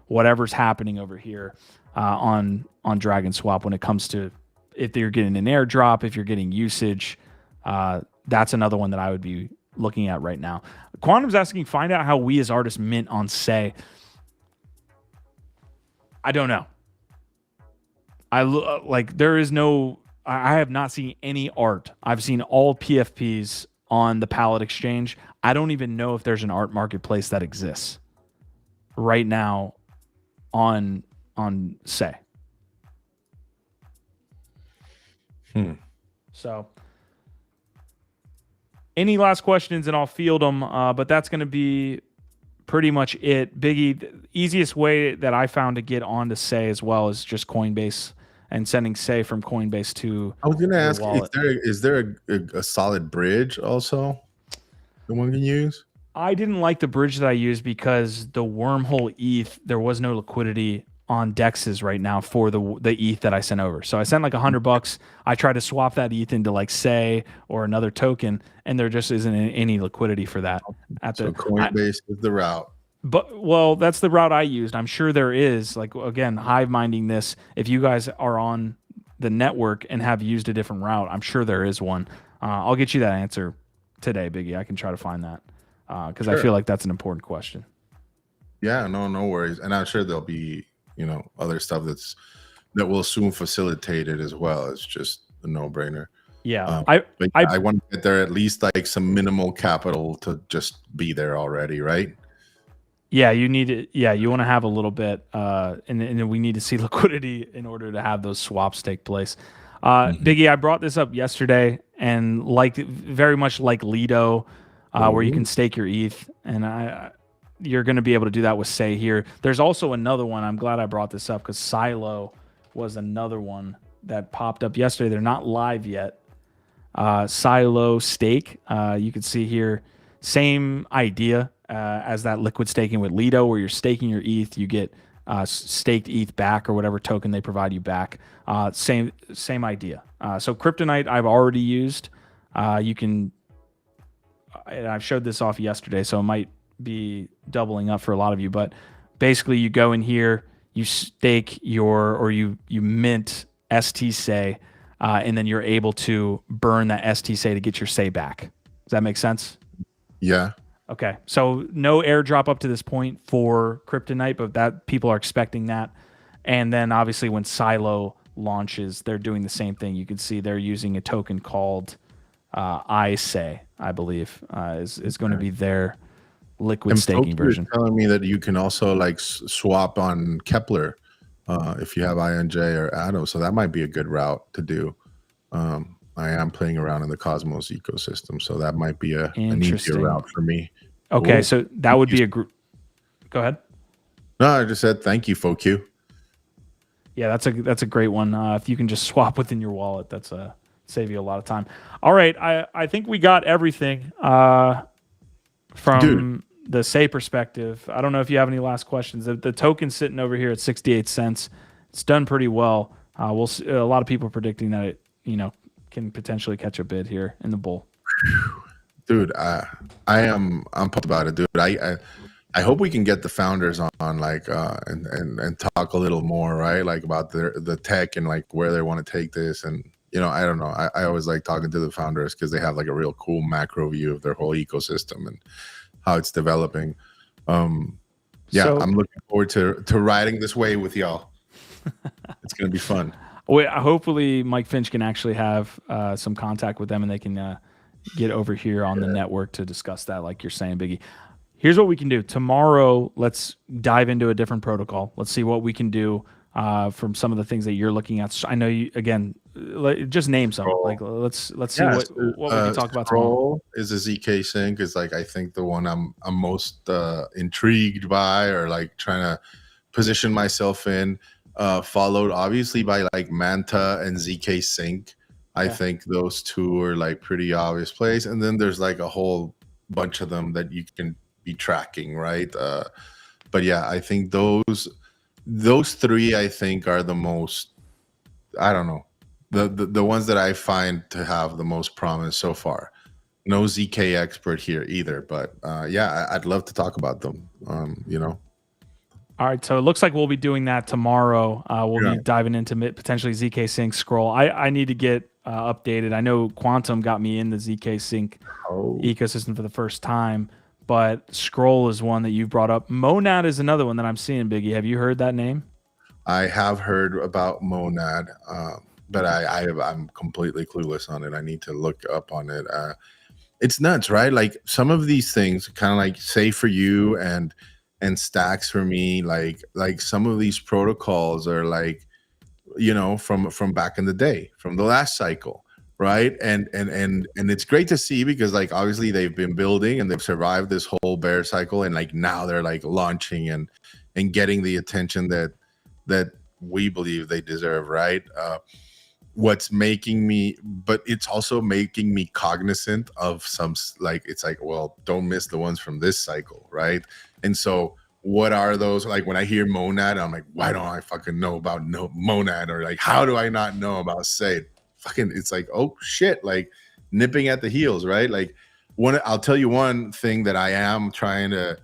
whatever's happening over here on DragonSwap when it comes to if you're getting an airdrop, if you're getting usage. That's another one that I would be looking at right now. Quantum's asking, find out how we as artists mint on Say. I don't know. There is no, I have not seen any art. I've seen all PFPs on the Palette Exchange. I don't even know if there's an art marketplace that exists right now on Say. So, any last questions, and I'll field them. But that's going to be pretty much it. Biggie, the easiest way that I found to get on to Say as well is just Coinbase and sending Say from Coinbase to. I was going to ask, is there a solid bridge also that one can use? I didn't like the bridge that I used because the wormhole ETH, there was no liquidity on DEXs right now for the ETH that I sent over. So I sent like $100. I tried to swap that ETH into like Say or another token, and there just isn't any liquidity for that. So Coinbase is the route. But well, that's the route I used. I'm sure there is, like, again, hive minding this. If you guys are on the network and have used a different route, I'm sure there is one. I'll get you that answer today, Biggie. I can try to find that because I feel like that's an important question. Yeah, no worries. And I'm sure there'll be, other stuff that will soon facilitate it as well. It's just a no-brainer. Yeah. I want to get there at least like some minimal capital to just be there already, right? Yeah, you need it. Yeah, you want to have a little bit, and we need to see liquidity in order to have those swaps take place. Biggie, I brought this up yesterday, and very much like Lido, where you can stake your ETH, and you're going to be able to do that with Say here. There's also another one. I'm glad I brought this up because Silo was another one that popped up yesterday. They're not live yet. Silo Stake. You can see here, same idea as that liquid staking with Lido, where you're staking your ETH, you get staked ETH back or whatever token they provide you back. Same idea. So Kryptonite I've already used. You can, and I've showed this off yesterday, so it might be doubling up for a lot of you, but basically you go in here, you stake you mint ST Say, and then you're able to burn that ST Say to get your Say back. Does that make sense? Yeah. Okay. So no airdrop up to this point for Kryptonite, but that people are expecting that. And then obviously when Silo launches, they're doing the same thing. You can see they're using a token called iSay, I believe, is going to be their liquid staking version. Telling me that you can also like swap on Kepler if you have INJ or Atom, so that might be a good route to do. I am playing around in the Cosmos ecosystem, so that might be an easier route for me. Okay, so that would be a group. Go ahead. No, I just said thank you, FOQ. Yeah, that's a great one. If you can just swap within your wallet, that's save you a lot of time. All right, I think we got everything from the Say perspective. I don't know if you have any last questions. The token's sitting over here at 68 cents. It's done pretty well. We'll see, a lot of people predicting that it can potentially catch a bid here in the bull. Dude, I'm pumped about it, dude. I I hope we can get the founders on like and talk a little more, right? Like about the tech and like where they want to take this. And I don't know. I always like talking to the founders because they have like a real cool macro view of their whole ecosystem and how it's developing. So, I'm looking forward to riding this wave with y'all. It's gonna be fun. Hopefully Mike Finch can actually have some contact with them and they can get over here on the network to discuss that, like you're saying, Biggie. Here's what we can do. Tomorrow, let's dive into a different protocol. Let's see what we can do from some of the things that you're looking at. I know you, again, just name some. Like let's see what we can talk about tomorrow. Is a ZKSync is like I think the one I'm most intrigued by, or like trying to position myself in. Followed obviously by like Manta and ZKSync. I think those two are like pretty obvious plays, and then there's like a whole bunch of them that you can be tracking, right? But yeah, I think those three I think are the most, I don't know, the ones that I find to have the most promise so far. No ZK expert here either, but yeah, I'd love to talk about them. All right, so it looks like we'll be doing that tomorrow. We'll be diving into potentially ZK-Sync Scroll. I need to get updated. I know Quantum got me in the ZK-Sync ecosystem for the first time, but Scroll is one that you brought up. Monad is another one that I'm seeing, Biggie. Have you heard that name? I have heard about Monad, but I'm completely clueless on it. I need to look up on it. It's nuts, right? Like some of these things kind of like Say For You and Stacks for me, like some of these protocols are like, from back in the day, from the last cycle, right? And it's great to see because like obviously they've been building and they've survived this whole bear cycle, and like now they're like launching and getting the attention that we believe they deserve, right? What's making me, but it's also making me cognizant of some, like, it's like, well, don't miss the ones from this cycle, right? And so what are those? Like when I hear Monad, I'm like, why don't I fucking know about Monad? Or like, how do I not know about Say? Fucking, it's like, oh shit, like nipping at the heels, right? Like I'll tell you one thing that I am trying to,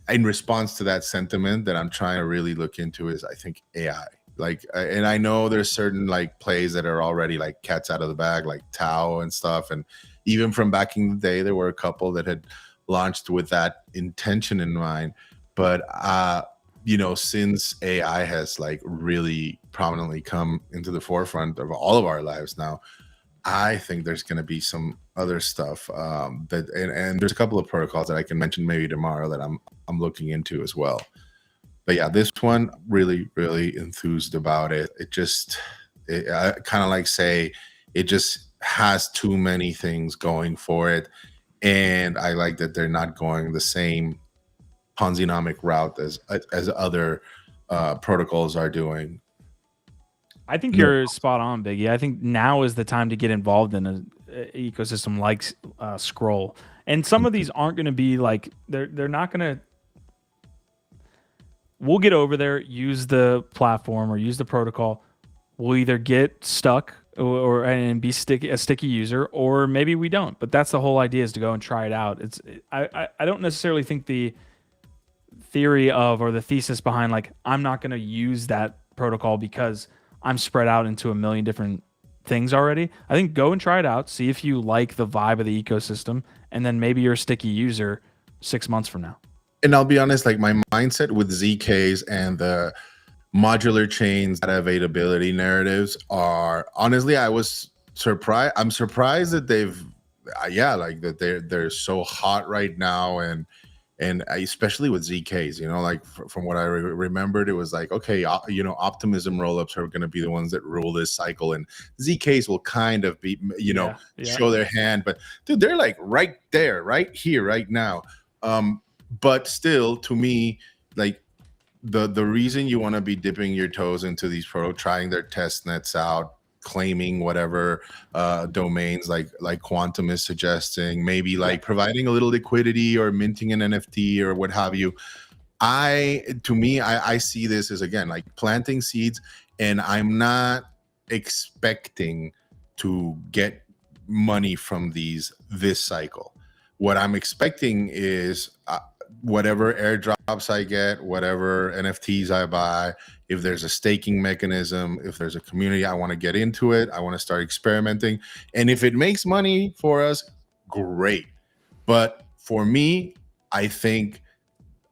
in response to that sentiment that I'm trying to really look into is I think AI. Like, and I know there's certain like plays that are already like cats out of the bag, like Tau and stuff. And even from back in the day, there were a couple that had launched with that intention in mind. But, since AI has like really prominently come into the forefront of all of our lives now, I think there's going to be some other stuff and there's a couple of protocols that I can mention maybe tomorrow that I'm looking into as well. But yeah, this one really, really enthused about it. I kind of like Say, it just has too many things going for it. And I like that they're not going the same Ponzi-nomic route as other protocols are doing. I think you're spot on, Biggie. I think now is the time to get involved in an ecosystem like Scroll. And some of these aren't going to be like, they're not going to, we'll get over there, use the platform or use the protocol. We'll either get stuck and be a sticky user, or maybe we don't. But that's the whole idea, is to go and try it out. I don't necessarily think the theory of, or the thesis behind like, I'm not going to use that protocol because I'm spread out into a million different things already. I think go and try it out, see if you like the vibe of the ecosystem, and then maybe you're a sticky user 6 months from now. And I'll be honest, like my mindset with ZKs and the modular chains data availability narratives are, honestly, I was surprised. I'm surprised that that they're so hot right now, and especially with ZKs, like from what I remembered, it was like, okay, optimism rollups are going to be the ones that rule this cycle, and ZKs will kind of be, show their hand, but dude, they're like right there, right here, right now. But still, to me, like the reason you want to be dipping your toes into these trying their test nets out, claiming whatever domains like Quantum is suggesting, maybe like providing a little liquidity or minting an NFT or what have you. I see this as, again, like planting seeds, and I'm not expecting to get money from this cycle. What I'm expecting is whatever airdrops I get, whatever NFTs I buy, if there's a staking mechanism, if there's a community, I want to get into it. I want to start experimenting. And if it makes money for us, great. But for me, I think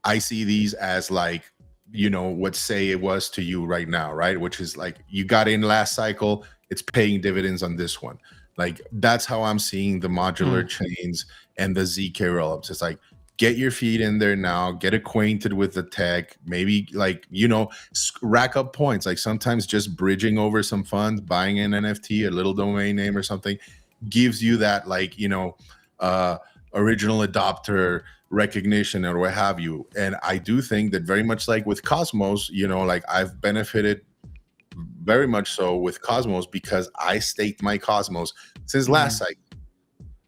I see these as like, you know, what say it was to you right now, right? Which is like, you got in last cycle, it's paying dividends on this one. Like, that's how I'm seeing the modular chains and the ZK rollups. It's like, get your feet in there now, get acquainted with the tech, maybe like, you know, rack up points. Like sometimes just bridging over some funds, buying an NFT, a little domain name or something, gives you that, like, you know, original adopter recognition or what have you. And I do think that very much like with Cosmos, you know, like I've benefited very much so with Cosmos because I staked my Cosmos since last cycle,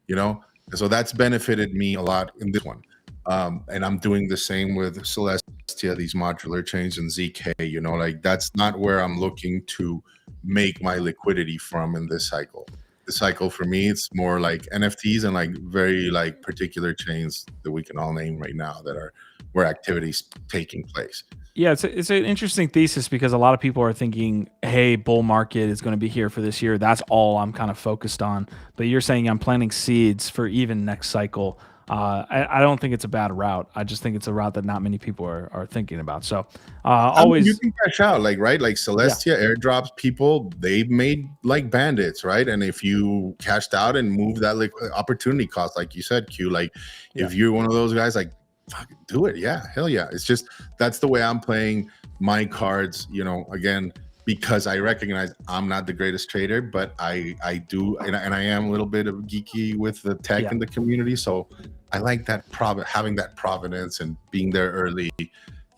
you know, and so that's benefited me a lot in this one. And I'm doing the same with Celestia, these modular chains, and ZK, you know, like that's not where I'm looking to make my liquidity from in this cycle. The cycle for me, it's more like NFTs and like very like particular chains that we can all name right now that are where activity's taking place. Yeah, it's an interesting thesis because a lot of people are thinking, hey, bull market is going to be here for this year. That's all I'm kind of focused on. But you're saying I'm planting seeds for even next cycle. I don't think it's a bad route. I just think it's a route that not many people are thinking about. So always, you can cash out, like, right? Like Celestia airdrops, people, they've made like bandits, right? And if you cashed out and moved that like opportunity cost, like you said, Q, like if you're one of those guys, like, fuck, do it. Yeah, hell yeah. It's just, that's the way I'm playing my cards, you know, again, because I recognize I'm not the greatest trader, but I do, and I am a little bit of geeky with the tech and the community. So I like that having that provenance and being there early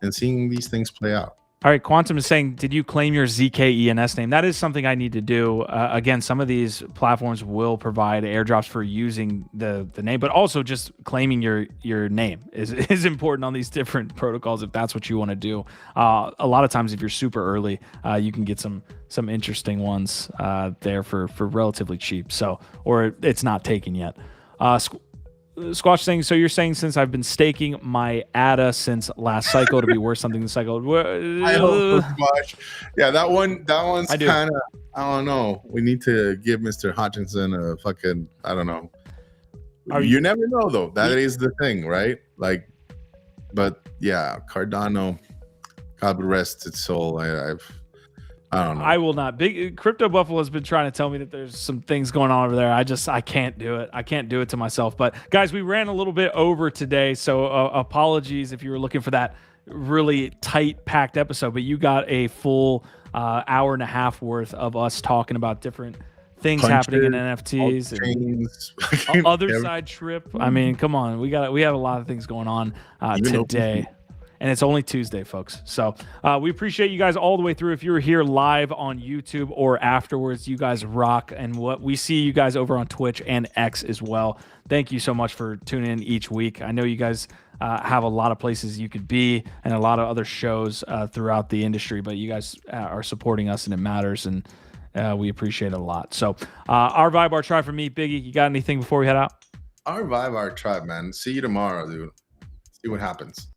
and seeing these things play out. All right, Quantum is saying, did you claim your ZKENS name? That is something I need to do. Again, some of these platforms will provide airdrops for using the name, but also just claiming your name is important on these different protocols if that's what you want to do. A lot of times, if you're super early, you can get some interesting ones there for relatively cheap. So, or it's not taken yet. Squash saying, so you're saying since I've been staking my ADA since last cycle to be worth something this cycle? I hope so, Squash. Yeah, that one's kind of, I don't know. We need to give Mr. Hutchinson a fucking, I don't know. You never know though. That is the thing, right? Like, but yeah, Cardano, God rest its soul. I don't know. I will not. Big Crypto Buffalo has been trying to tell me that there's some things going on over there. I can't do it. I can't do it to myself. But guys, we ran a little bit over today, so apologies if you were looking for that really tight packed episode. But you got a full hour and a half worth of us talking about different things happening in NFTs and Otherside trip. I mean, come on, we have a lot of things going on today. And it's only Tuesday, folks. So we appreciate you guys all the way through. If you were here live on YouTube or afterwards, you guys rock. And what we see you guys over on Twitch and X as well. Thank you so much for tuning in each week. I know you guys have a lot of places you could be and a lot of other shows throughout the industry, but you guys are supporting us and it matters. And we appreciate it a lot. So our vibe, our tribe, for me, Biggie, you got anything before we head out? Our vibe, our tribe, man. See you tomorrow, dude. See what happens.